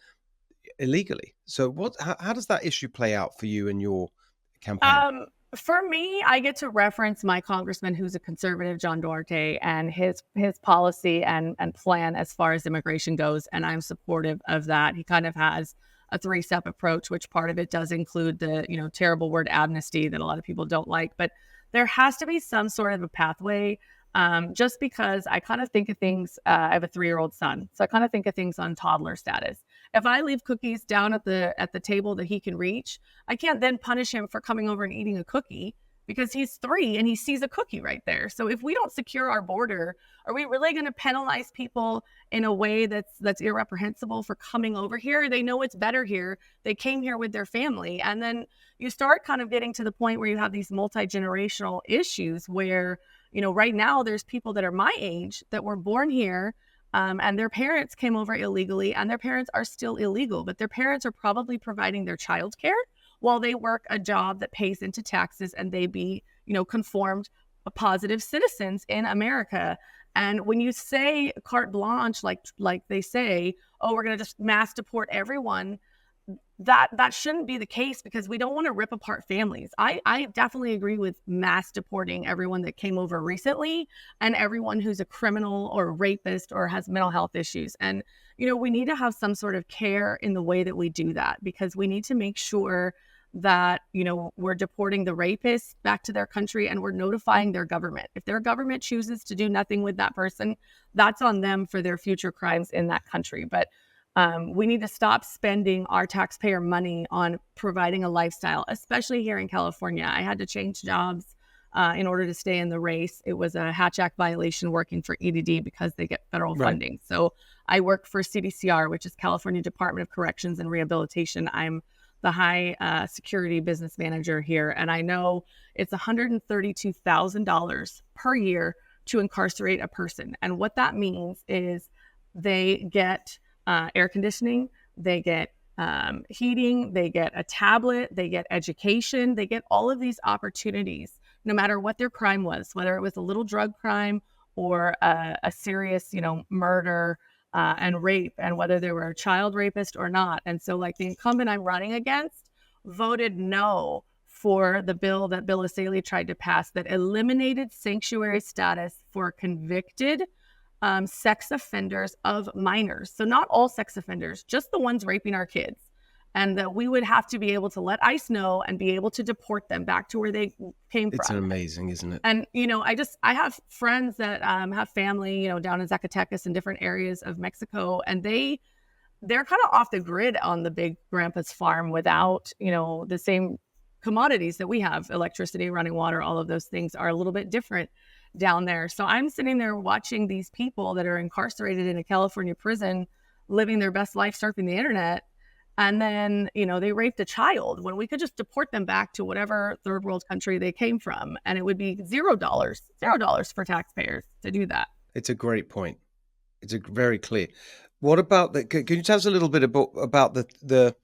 illegally. So how does that issue play out for you in your campaign? For me, I get to reference my congressman, who's a conservative, John Duarte, and his policy and plan as far as immigration goes. And I'm supportive of that. He kind of has a 3-step approach, which part of it does include the, terrible word amnesty that a lot of people don't like. But there has to be some sort of a pathway, just because I kind of think of things. I have a 3-year-old son, so I kind of think of things on toddler status. If I leave cookies down at the table that he can reach, I can't then punish him for coming over and eating a cookie because he's 3 and he sees a cookie right there. So if we don't secure our border, are we really going to penalize people in a way that's irreprehensible for coming over here? They know it's better here. They came here with their family. And then you start kind of getting to the point where you have these multi-generational issues where, right now there's people that are my age that were born here, and their parents came over illegally, and their parents are still illegal, but their parents are probably providing their childcare while they work a job that pays into taxes, and they be, conformed positive citizens in America. And when you say carte blanche, like they say, oh, we're going to just mass deport everyone, that shouldn't be the case, because we don't want to rip apart families. I definitely agree with mass deporting everyone that came over recently and everyone who's a criminal or a rapist or has mental health issues. And, we need to have some sort of care in the way that we do that, because we need to make sure that, we're deporting the rapists back to their country and we're notifying their government. If their government chooses to do nothing with that person, that's on them for their future crimes in that country. But we need to stop spending our taxpayer money on providing a lifestyle, especially here in California. I had to change jobs in order to stay in the race. It was a Hatch Act violation working for EDD because they get federal funding. So I work for CDCR, which is California Department of Corrections and Rehabilitation. I'm the high security business manager here. And I know it's $132,000 per year to incarcerate a person. And what that means is they get air conditioning, they get heating, they get a tablet, they get education, they get all of these opportunities, no matter what their crime was, whether it was a little drug crime or a serious, murder and rape, and whether they were a child rapist or not. And so like the incumbent I'm running against voted no for the bill that Bill Asaley tried to pass that eliminated sanctuary status for convicted sex offenders of minors. So not all sex offenders, just the ones raping our kids. And that we would have to be able to let ICE know and be able to deport them back to where they came from. It's amazing, isn't it? And, I have friends that have family, down in Zacatecas and different areas of Mexico, and they're kind of off the grid on the big grandpa's farm without, the same commodities that we have. Electricity, running water, all of those things are a little bit different down there. So I'm sitting there watching these people that are incarcerated in a California prison, living their best life surfing the internet. And then, they raped a child when we could just deport them back to whatever third world country they came from. And it would be $0 for taxpayers to do that. It's a great point. It's a very clear. What about can you tell us a little bit about the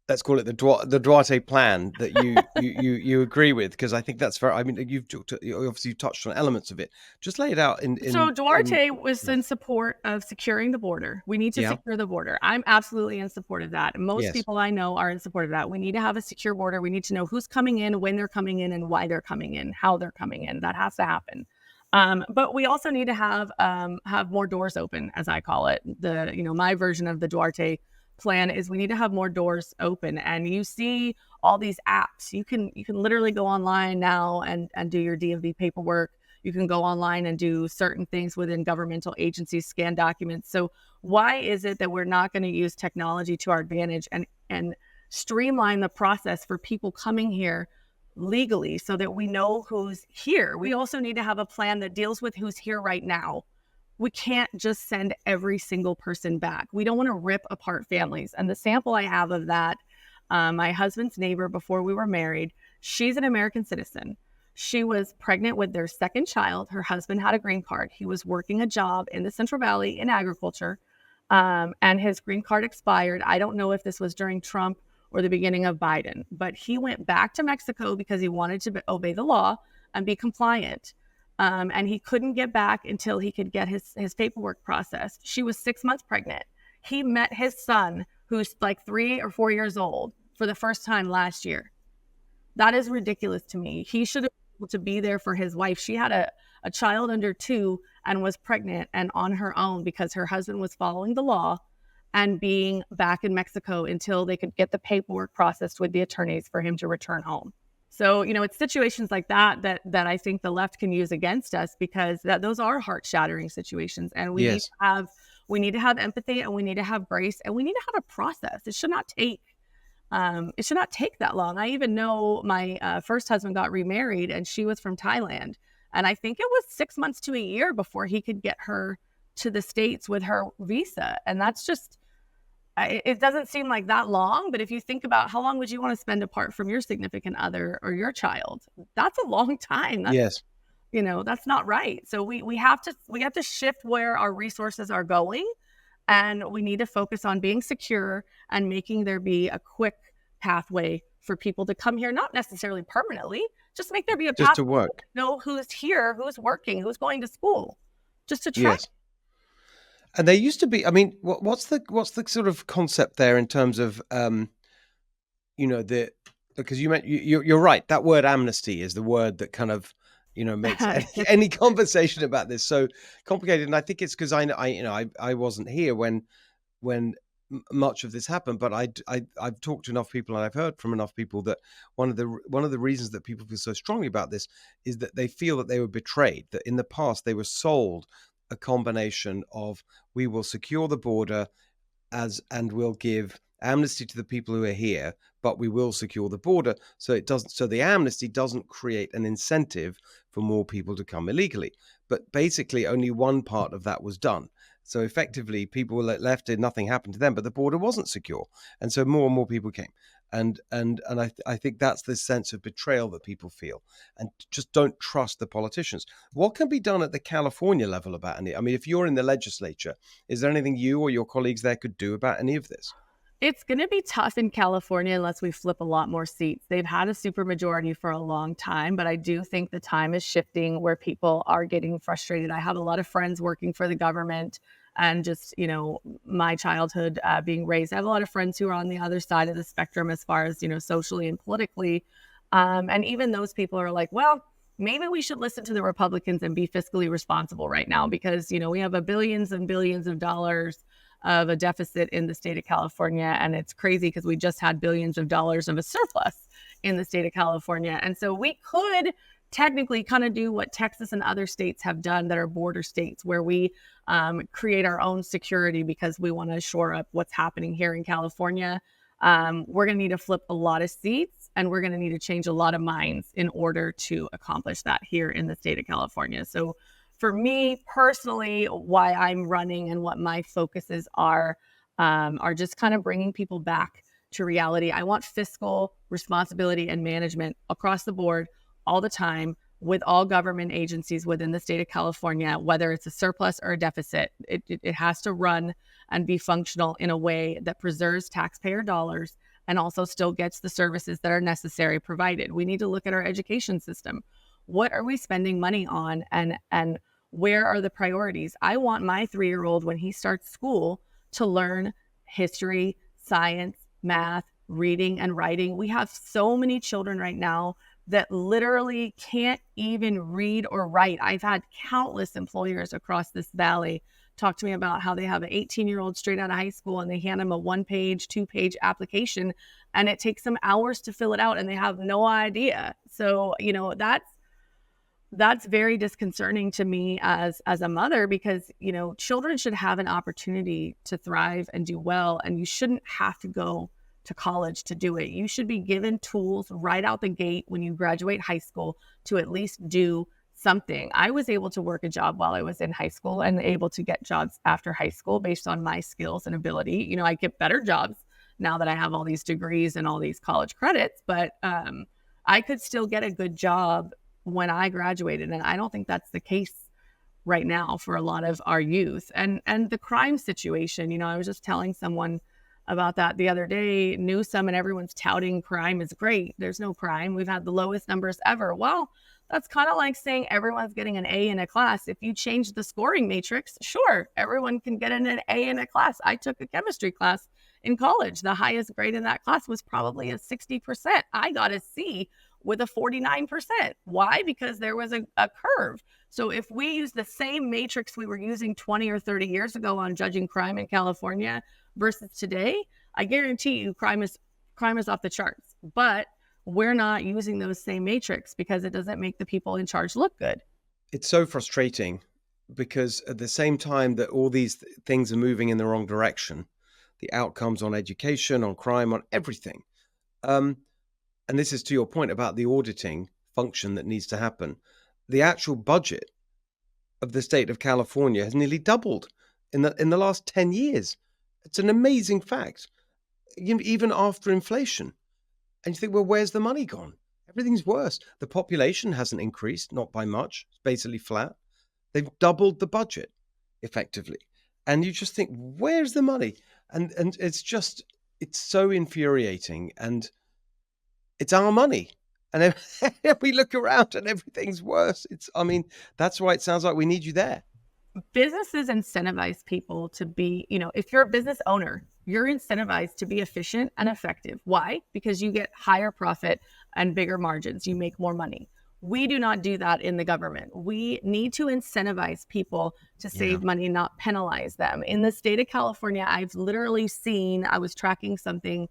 let's call it the Duarte plan that you agree with? Because I think that's very, you've obviously touched on elements of it. Just lay it out So Duarte was in support of securing the border. We need to secure the border. I'm absolutely in support of that. Most people I know are in support of that. We need to have a secure border. We need to know who's coming in, when they're coming in, and why they're coming in, how they're coming in. That has to happen. But we also need to have more doors open, as I call it. My version of the Duarte plan is we need to have more doors open. And you see all these apps. You can literally go online now and do your DMV paperwork. You can go online and do certain things within governmental agencies, scan documents. So why is it that we're not going to use technology to our advantage and streamline the process for people coming here legally so that we know who's here? We also need to have a plan that deals with who's here right now. We can't just send every single person back. We don't want to rip apart families. And the sample I have of that, my husband's neighbor before we were married, she's an American citizen. She was pregnant with their second child. Her husband had a green card. He was working a job in the Central Valley in agriculture, and his green card expired. I don't know if this was during Trump or the beginning of Biden, but he went back to Mexico because he wanted to obey the law and be compliant. And he couldn't get back until he could get his paperwork processed. She was 6 months pregnant. He met his son, who's like 3 or 4 years old, for the first time last year. That is ridiculous to me. He should have been able to be there for his wife. She had a child under 2 and was pregnant and on her own because her husband was following the law and being back in Mexico until they could get the paperwork processed with the attorneys for him to return home. So, it's situations like that I think the left can use against us, because those are heart-shattering situations, and we need to have empathy, and we need to have grace, and we need to have a process. It should not take that long. I even know my first husband got remarried, and she was from Thailand, and I think it was 6 months to a year before he could get her to the States with her visa, and that's just. It doesn't seem like that long, but if you think about how long would you want to spend apart from your significant other or your child, that's a long time. Yes. That's not right. So we have to shift where our resources are going, and we need to focus on being secure and making there be a quick pathway for people to come here, not necessarily permanently, just make there be a pathway to work. To know who's here, who's working, who's going to school, just to try. Yes. And there used to be, what's the sort of concept there in terms of, because you're right. That word amnesty is the word that kind of, makes any conversation about this so complicated. And I think it's because I wasn't here when much of this happened, but I've talked to enough people and I've heard from enough people that one of the reasons that people feel so strongly about this is that they feel that they were betrayed, that in the past they were sold a combination of, we will secure the border and we'll give amnesty to the people who are here, but we will secure the border. So the amnesty doesn't create an incentive for more people to come illegally. But basically only one part of that was done. So effectively people were left and nothing happened to them, but the border wasn't secure. And so more and more people came. And I think that's the sense of betrayal that people feel, and just don't trust the politicians. What can be done at the California level about any? If you're in the legislature, is there anything you or your colleagues there could do about any of this? It's going to be tough in California unless we flip a lot more seats. They've had a supermajority for a long time, but I do think the time is shifting where people are getting frustrated. I have a lot of friends working for the government, and just, my childhood being raised. I have a lot of friends who are on the other side of the spectrum as far as, socially and politically. And even those people are like, well, maybe we should listen to the Republicans and be fiscally responsible right now, because, we have billions and billions of dollars of a deficit in the state of California. And it's crazy because we just had billions of dollars of a surplus in the state of California. And so we could technically kind of do what Texas and other states have done that are border states, where we create our own security because we want to shore up what's happening here in California. We're going to need to flip a lot of seats, and we're going to need to change a lot of minds in order to accomplish that here in the state of California. So for me personally, why I'm running and what my focuses are just kind of bringing people back to reality. I want fiscal responsibility and management across the board all the time with all government agencies within the state of California, whether it's a surplus or a deficit. It has to run and be functional in a way that preserves taxpayer dollars and also still gets the services that are necessary provided. We need to look at our education system. What are we spending money on, and where are the priorities? I want my 3-year-old, when he starts school, to learn history, science, math, reading, and writing. We have so many children right now that literally can't even read or write. I've had countless employers across this valley talk to me about how they have an 18-year-old straight out of high school, and they hand them a 1-page, 2-page application, and it takes them hours to fill it out, and they have no idea. So, That's very disconcerting to me as a mother, because, children should have an opportunity to thrive and do well, and you shouldn't have to go to college to do it. You should be given tools right out the gate when you graduate high school to at least do something. I was able to work a job while I was in high school and able to get jobs after high school based on my skills and ability. I get better jobs now that I have all these degrees and all these college credits, but I could still get a good job when I graduated. And I don't think that's the case right now for a lot of our youth. And the crime situation, I was just telling someone about that the other day. Newsom and everyone's touting crime is great. There's no crime. We've had the lowest numbers ever. Well, that's kind of like saying everyone's getting an A in a class. If you change the scoring matrix, sure, everyone can get an A in a class. I took a chemistry class in college. The highest grade in that class was probably a 60%. I got a C with a 49%. Why? Because there was a curve. So if we use the same matrix we were using 20 or 30 years ago on judging crime in California versus today, I guarantee you crime is off the charts. But we're not using those same matrix because it doesn't make the people in charge look good. It's so frustrating because at the same time that all these things are moving in the wrong direction, the outcomes on education, on crime, on everything. And this is to your point about the auditing function that needs to happen. The actual budget of the state of California has nearly doubled in the last 10 years. It's an amazing fact, even after inflation. And you think, well, where's the money gone? Everything's worse. The population hasn't increased, not by much. It's basically flat. They've doubled the budget effectively. And you just think, where's the money? And it's so infuriating. And it's our money. And we look around and everything's worse. That's why it sounds like we need you there. Businesses incentivize people to be, if you're a business owner, you're incentivized to be efficient and effective. Why? Because you get higher profit and bigger margins. You make more money. We do not do that in the government. We need to incentivize people to save money, not penalize them. In the state of California, I've literally seen, I was tracking something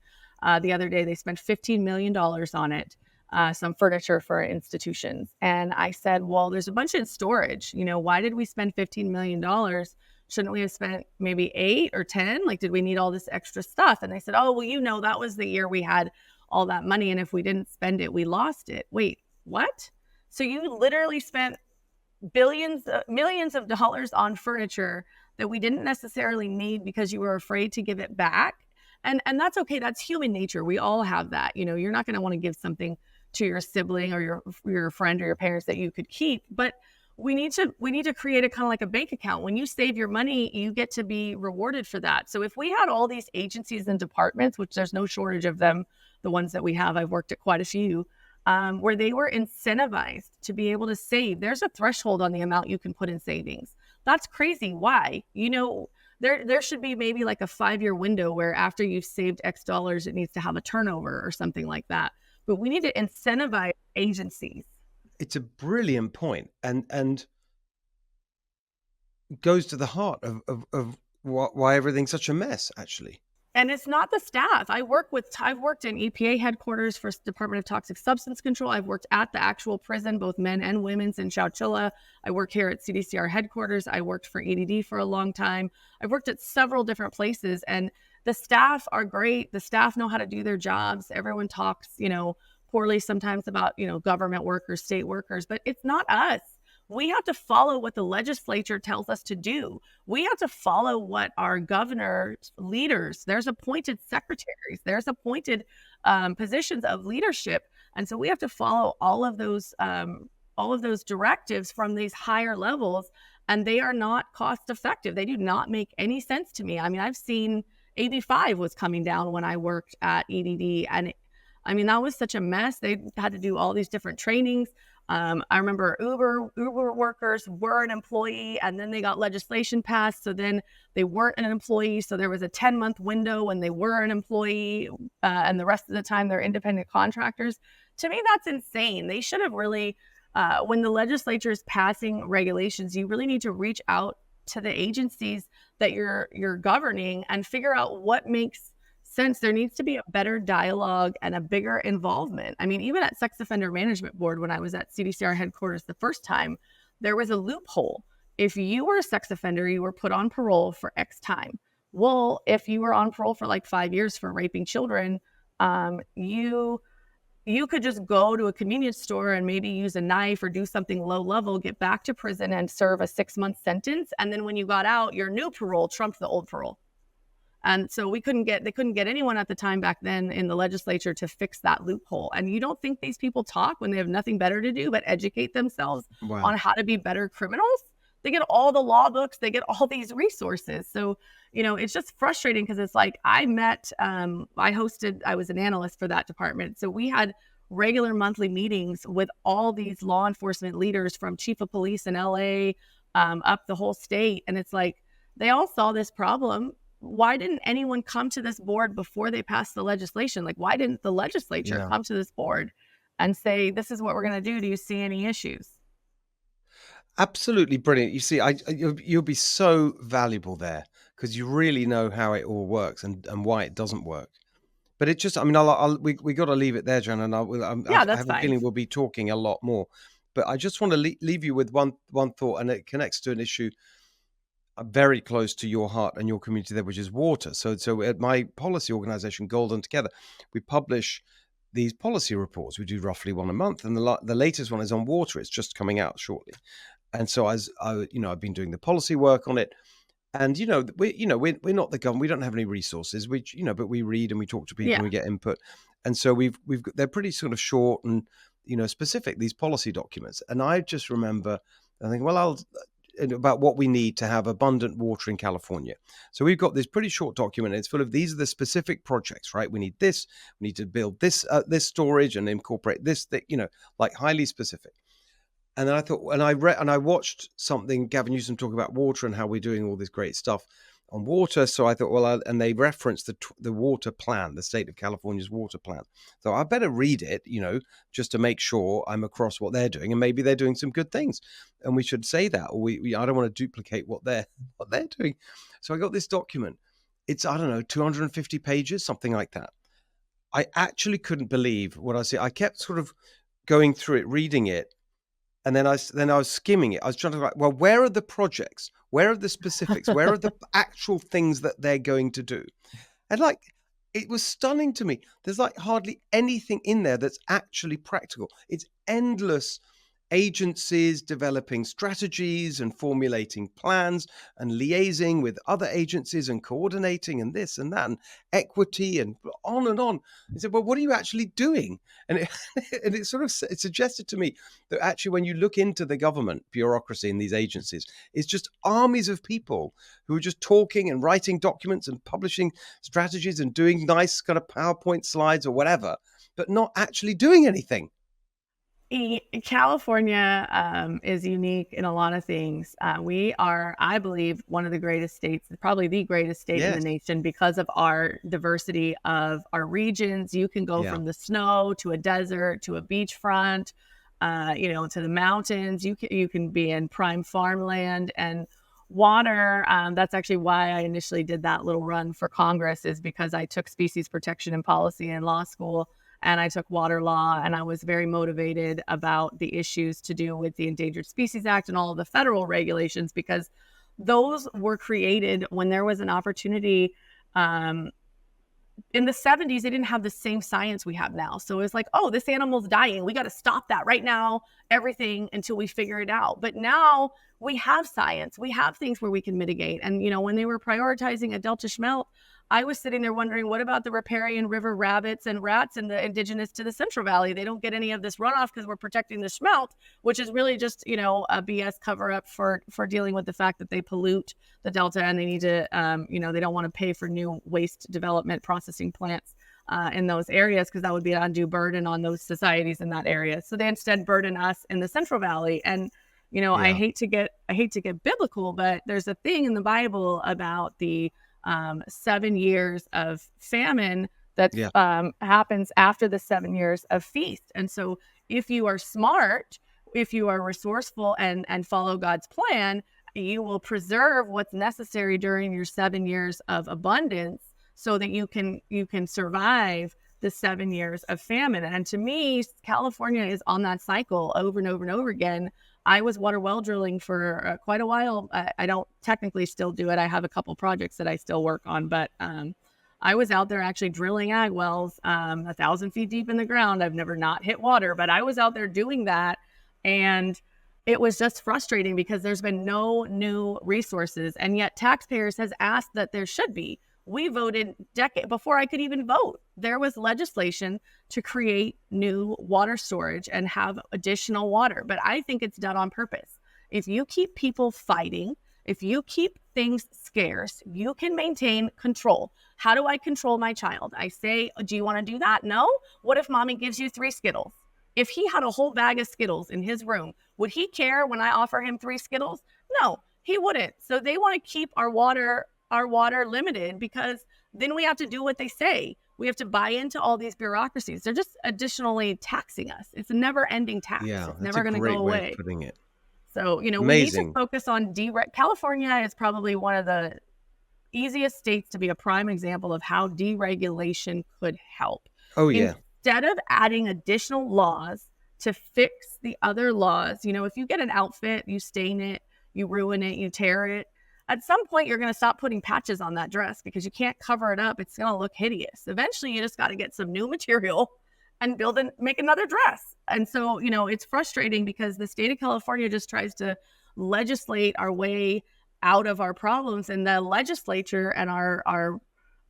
the other day, they spent $15 million on it. Some furniture for institutions. And I said, well, there's a bunch in storage. Why did we spend $15 million? Shouldn't we have spent maybe 8 or 10? Like, did we need all this extra stuff? And they said, oh, well, that was the year we had all that money. And if we didn't spend it, we lost it. Wait, what? So you literally spent millions of dollars on furniture that we didn't necessarily need because you were afraid to give it back. And that's okay. That's human nature. We all have that. You're not going to want to give something to your sibling or your friend or your parents that you could keep, but we need to create a kind of like a bank account. When you save your money, you get to be rewarded for that. So if we had all these agencies and departments, which there's no shortage of them, the ones that we have, I've worked at quite a few, where they were incentivized to be able to save. There's a threshold on the amount you can put in savings. That's crazy. Why? There should be maybe like a 5-year window where after you've saved X dollars, it needs to have a turnover or something like that. But we need to incentivize agencies. It's a brilliant point, and goes to the heart of why everything's such a mess, actually. And it's not the staff. I've worked in EPA headquarters for Department of Toxic Substance Control. I've worked at the actual prison, both men and women's in Chowchilla. I work here at CDCR headquarters. I worked for EDD for a long time. I've worked at several different places, and the staff are great. The staff know how to do their jobs. Everyone talks, poorly sometimes about, government workers, state workers, but it's not us. We have to follow what the legislature tells us to do. We have to follow what our governor's leaders, there's appointed secretaries, there's appointed positions of leadership. And so we have to follow all of those directives from these higher levels, and they are not cost effective. They do not make any sense to me. I've seen AB5 was coming down when I worked at EDD, and that was such a mess. They had to do all these different trainings. I remember Uber workers were an employee, and then they got legislation passed. So then they weren't an employee. So there was a 10-month window when they were an employee, and the rest of the time they're independent contractors. To me, that's insane. They should have really, when the legislature is passing regulations, you really need to reach out to the agencies that you're governing and figure out what makes sense, there needs to be a better dialogue and a bigger involvement. I mean, even at Sex Offender Management Board, when I was at CDCR headquarters the first time, there was a loophole. If you were a sex offender, you were put on parole for X time. Well, if you were on parole for like 5 years for raping children, you could just go to a convenience store and maybe use a knife or do something low level, get back to prison and serve a 6-month sentence. And then when you got out, your new parole trumped the old parole. And so they couldn't get anyone at the time back then in the legislature to fix that loophole. And you don't think these people talk when they have nothing better to do but educate themselves on how to be better criminals? They get all the law books, they get all these resources. So, it's just frustrating because it's like I was an analyst for that department. So we had regular monthly meetings with all these law enforcement leaders from chief of police in LA up the whole state. And it's like, they all saw this problem. Why didn't anyone come to this board before they passed the legislation? Like, why didn't the legislature come to this board and say, this is what we're going to do? Do you see any issues? Absolutely brilliant. You see, you'll be so valuable there because you really know how it all works and why it doesn't work. But it just, we got to leave it there, Jen, and I have a feeling we'll be talking a lot more. But I just want to leave you with one thought, and it connects to an issue very close to your heart and your community there, which is water. So at my policy organization, Golden Together, we publish these policy reports. We do roughly one a month, and the latest one is on water. It's just coming out shortly. And so I've been doing the policy work on it. And we're not the government. We don't have any resources. But we read and we talk to people and we get input. And so they're pretty sort of short and specific, these policy documents. And I just remember I think, about what we need to have abundant water in California. So we've got this pretty short document. It's full of these are the specific projects, right? We need this. We need to build this storage and incorporate this thing, like highly specific. And then I thought, and I watched something, Gavin Newsom talk about water and how we're doing all this great stuff on water. So I thought, and they referenced the water plan, the state of California's water plan. So I better read it, just to make sure I'm across what they're doing, and maybe they're doing some good things, and we should say that. Or I don't want to duplicate what they're doing. So I got this document. It's 250 pages, something like that. I actually couldn't believe what I see. I kept sort of going through it, reading it. And then I was skimming it. I was trying to like, well, where are the projects? Where are the specifics? Where are the actual things that they're going to do? And it was stunning to me. There's hardly anything in there that's actually practical. It's endless agencies developing strategies and formulating plans and liaising with other agencies and coordinating and this and that and equity and on and on. I said, well, what are you actually doing? And it suggested to me that actually when you look into the government bureaucracy in these agencies, it's just armies of people who are just talking and writing documents and publishing strategies and doing nice kind of PowerPoint slides or whatever, but not actually doing anything. California is unique in a lot of things. We are, I believe, one of the greatest states, probably the greatest state in the nation because of our diversity of our regions. You can go from the snow to a desert to a beachfront, to the mountains. You can be in prime farmland and water. That's actually why I initially did that little run for Congress, is because I took species protection and policy in law school. And I took water law, and I was very motivated about the issues to do with the Endangered Species Act and all of the federal regulations, because those were created when there was an opportunity. In the 70s, they didn't have the same science we have now. So it's like, oh, this animal's dying. We got to stop that right now, everything until we figure it out. But now we have science. We have things where we can mitigate. And, when they were prioritizing a Delta smelt, I was sitting there wondering, what about the riparian river rabbits and rats and the indigenous to the Central Valley? They don't get any of this runoff because we're protecting the smelt, which is really just, a BS cover up for dealing with the fact that they pollute the Delta, and they need to, they don't want to pay for new waste development processing plants in those areas, because that would be an undue burden on those societies in that area. So they instead burden us in the Central Valley. And, I hate to get biblical, but there's a thing in the Bible about the 7 years of famine that happens after the 7 years of feast. And so if you are smart, if you are resourceful and follow God's plan, you will preserve what's necessary during your 7 years of abundance so that you can survive the 7 years of famine. And to me, California is on that cycle over and over and over again. I was water well drilling for quite a while. I don't technically still do it. I have a couple projects that I still work on, but I was out there actually drilling ag wells 1,000 feet deep in the ground. I've never not hit water, but I was out there doing that. And it was just frustrating because there's been no new resources. And yet taxpayers has asked that there should be. We voted before I could even vote. There was legislation to create new water storage and have additional water. But I think it's done on purpose. If you keep people fighting, if you keep things scarce, you can maintain control. How do I control my child? I say, do you want to do that? No? What if mommy gives you 3 Skittles? If he had a whole bag of Skittles in his room, would he care when I offer him 3 Skittles? No, he wouldn't. So they want to keep our water limited because then we have to do what they say. We have to buy into all these bureaucracies. They're just additionally taxing us. It's a never-ending tax. Yeah, it's never going to go away. Way of putting it. So, we Amazing. need to focus on California is probably one of the easiest states to be a prime example of how deregulation could help. Oh, yeah. Instead of adding additional laws to fix the other laws, if you get an outfit, you stain it, you ruin it, you tear it, at some point you're going to stop putting patches on that dress because you can't cover it up. It's going to look hideous. Eventually you just got to get some new material and make another dress. And so, it's frustrating because the state of California just tries to legislate our way out of our problems, and the legislature and our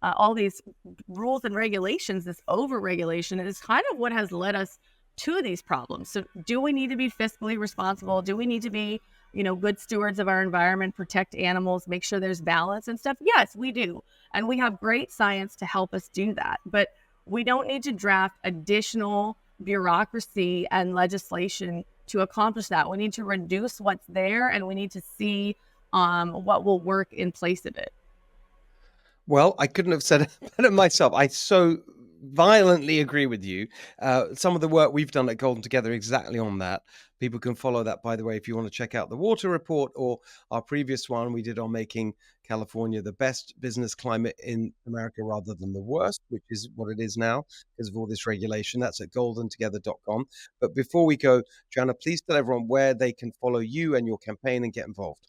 all these rules and regulations, this over-regulation is kind of what has led us to these problems. So do we need to be fiscally responsible? Do we need to be, good stewards of our environment, protect animals, make sure there's balance and stuff? Yes, we do. And we have great science to help us do that. But we don't need to draft additional bureaucracy and legislation to accomplish that. We need to reduce what's there, and we need to see what will work in place of it. Well, I couldn't have said it better myself. I so violently agree with you. Some of the work we've done at Golden Together exactly on that. People can follow that, by the way, if you want to check out the water report or our previous one we did on making California the best business climate in America rather than the worst, which is what it is now because of all this regulation. That's at goldentogether.com. But before we go, Joanna, please tell everyone where they can follow you and your campaign and get involved.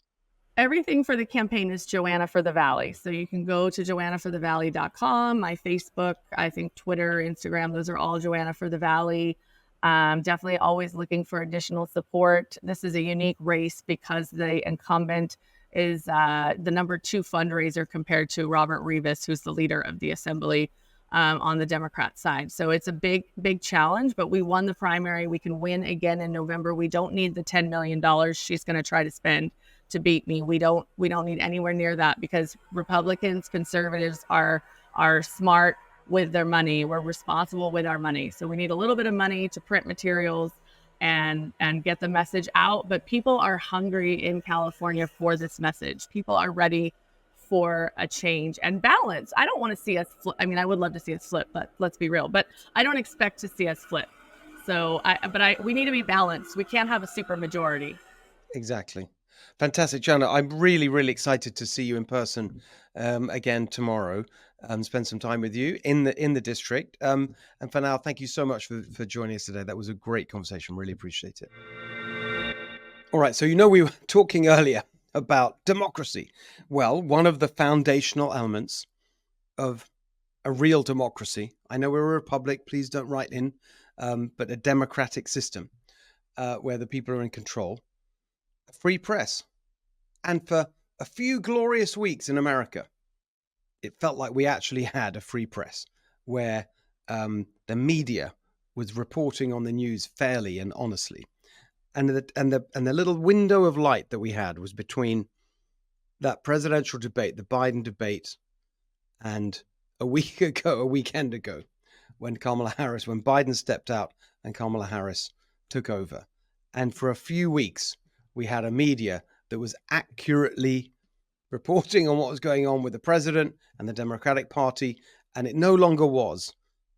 Everything for the campaign is Joanna for the Valley. So you can go to joannaforthevalley.com, my Facebook, I think Twitter, Instagram, those are all Joanna for the Valley. Definitely always looking for additional support. This is a unique race because the incumbent is the number 2 fundraiser compared to Robert Rivas, who's the leader of the assembly on the Democrat side. So it's a big, big challenge, but we won the primary. We can win again in November. We don't need the $10 million she's going to try to spend to beat me. We don't need anywhere near that because Republicans, conservatives are smart with their money. We're responsible with our money. So we need a little bit of money to print materials and get the message out. But people are hungry in California for this message. People are ready for a change and balance. I don't want to see us flip. I mean, I would love to see us flip, but let's be real. But I don't expect to see us flip. So we need to be balanced. We can't have a super majority. Exactly. Fantastic, Joanna. I'm really, really excited to see you in person again tomorrow and spend some time with you in the district. And for now, thank you so much for joining us today. That was a great conversation. Really appreciate it. All right. So, we were talking earlier about democracy. Well, one of the foundational elements of a real democracy, I know we're a republic, please don't write in, but a democratic system where the people are in control. Free press. And for a few glorious weeks in America, it felt like we actually had a free press where the media was reporting on the news fairly and honestly. And the little window of light that we had was between that presidential debate, the Biden debate, and a weekend ago, when Biden stepped out and Kamala Harris took over. And for a few weeks, we had a media that was accurately reporting on what was going on with the president and the Democratic Party. And it no longer was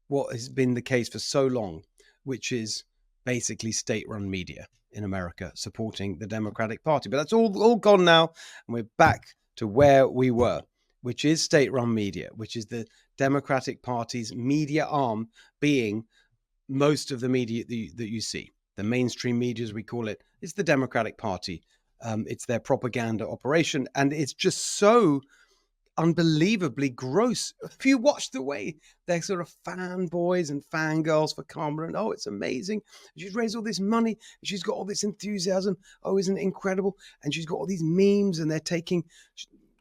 what has been the case for so long, which is basically state-run media in America supporting the Democratic Party. But that's all gone now. And we're back to where we were which is state-run media, which is the Democratic Party's media arm, being most of the media that you see. The mainstream media, as we call it, is the Democratic Party. It's their propaganda operation, and it's just so unbelievably gross. If you watch the way they're sort of fanboys and fangirls for Kamala, and it's amazing. She's raised all this money. She's got all this enthusiasm. Oh, isn't it incredible? And she's got all these memes, and they're taking.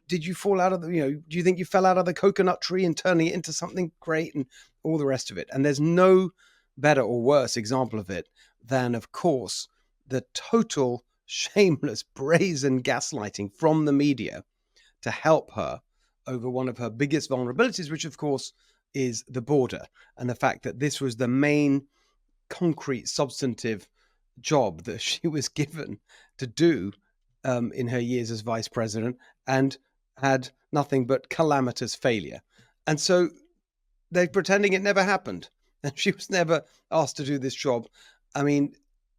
Did you fall out of the? Do you think you fell out of the coconut tree and turning it into something great, and all the rest of it? And there's no better or worse example of it than, of course, the total shameless, brazen gaslighting from the media to help her over one of her biggest vulnerabilities, which of course is the border, and the fact that this was the main concrete substantive job that she was given to do in her years as vice president, and had nothing but calamitous failure. And so they're pretending it never happened, and she was never asked to do this job. I mean,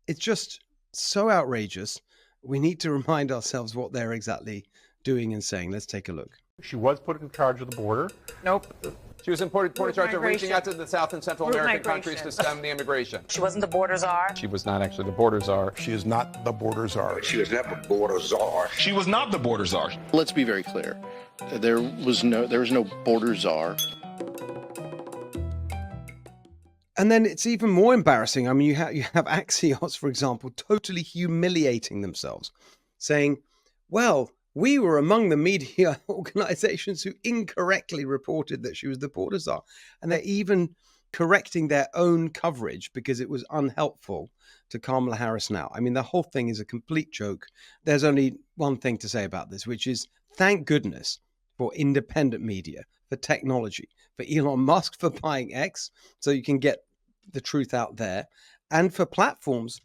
it's just so outrageous. We need to remind ourselves what they're exactly doing and saying. Let's take a look. She was put in charge of the border. Nope. She was put in charge of reaching out to the South and Central American countries to stem the immigration. She wasn't the border czar. She was not actually the border czar. She is not the border czar. She was never border czar. She was not the border czar. Let's be very clear. There was no border czar. And then it's even more embarrassing. I mean, you have Axios, for example, totally humiliating themselves, saying, well, we were among the media organizations who incorrectly reported that she was the border czar. And they're even correcting their own coverage because it was unhelpful to Kamala Harris now. I mean, the whole thing is a complete joke. There's only one thing to say about this, which is thank goodness for independent media, for technology, for Elon Musk for buying X, so you can get the truth out there, and for platforms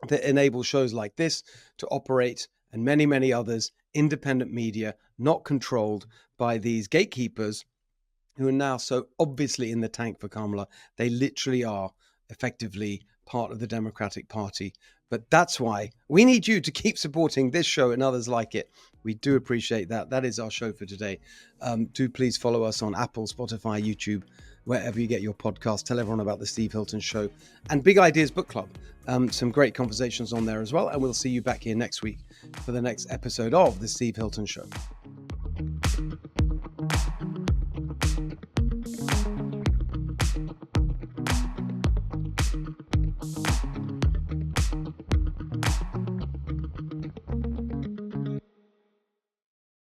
that enable shows like this to operate, and many, many others, independent media, not controlled by these gatekeepers who are now so obviously in the tank for Kamala. They literally are effectively part of the Democratic Party. But that's why we need you to keep supporting this show and others like it. We do appreciate that. That is our show for today. Do please follow us on Apple, Spotify, YouTube, wherever you get your podcast. Tell everyone about the Steve Hilton Show and Big Ideas Book Club. Some great conversations on there as well. And we'll see you back here next week for the next episode of the Steve Hilton Show.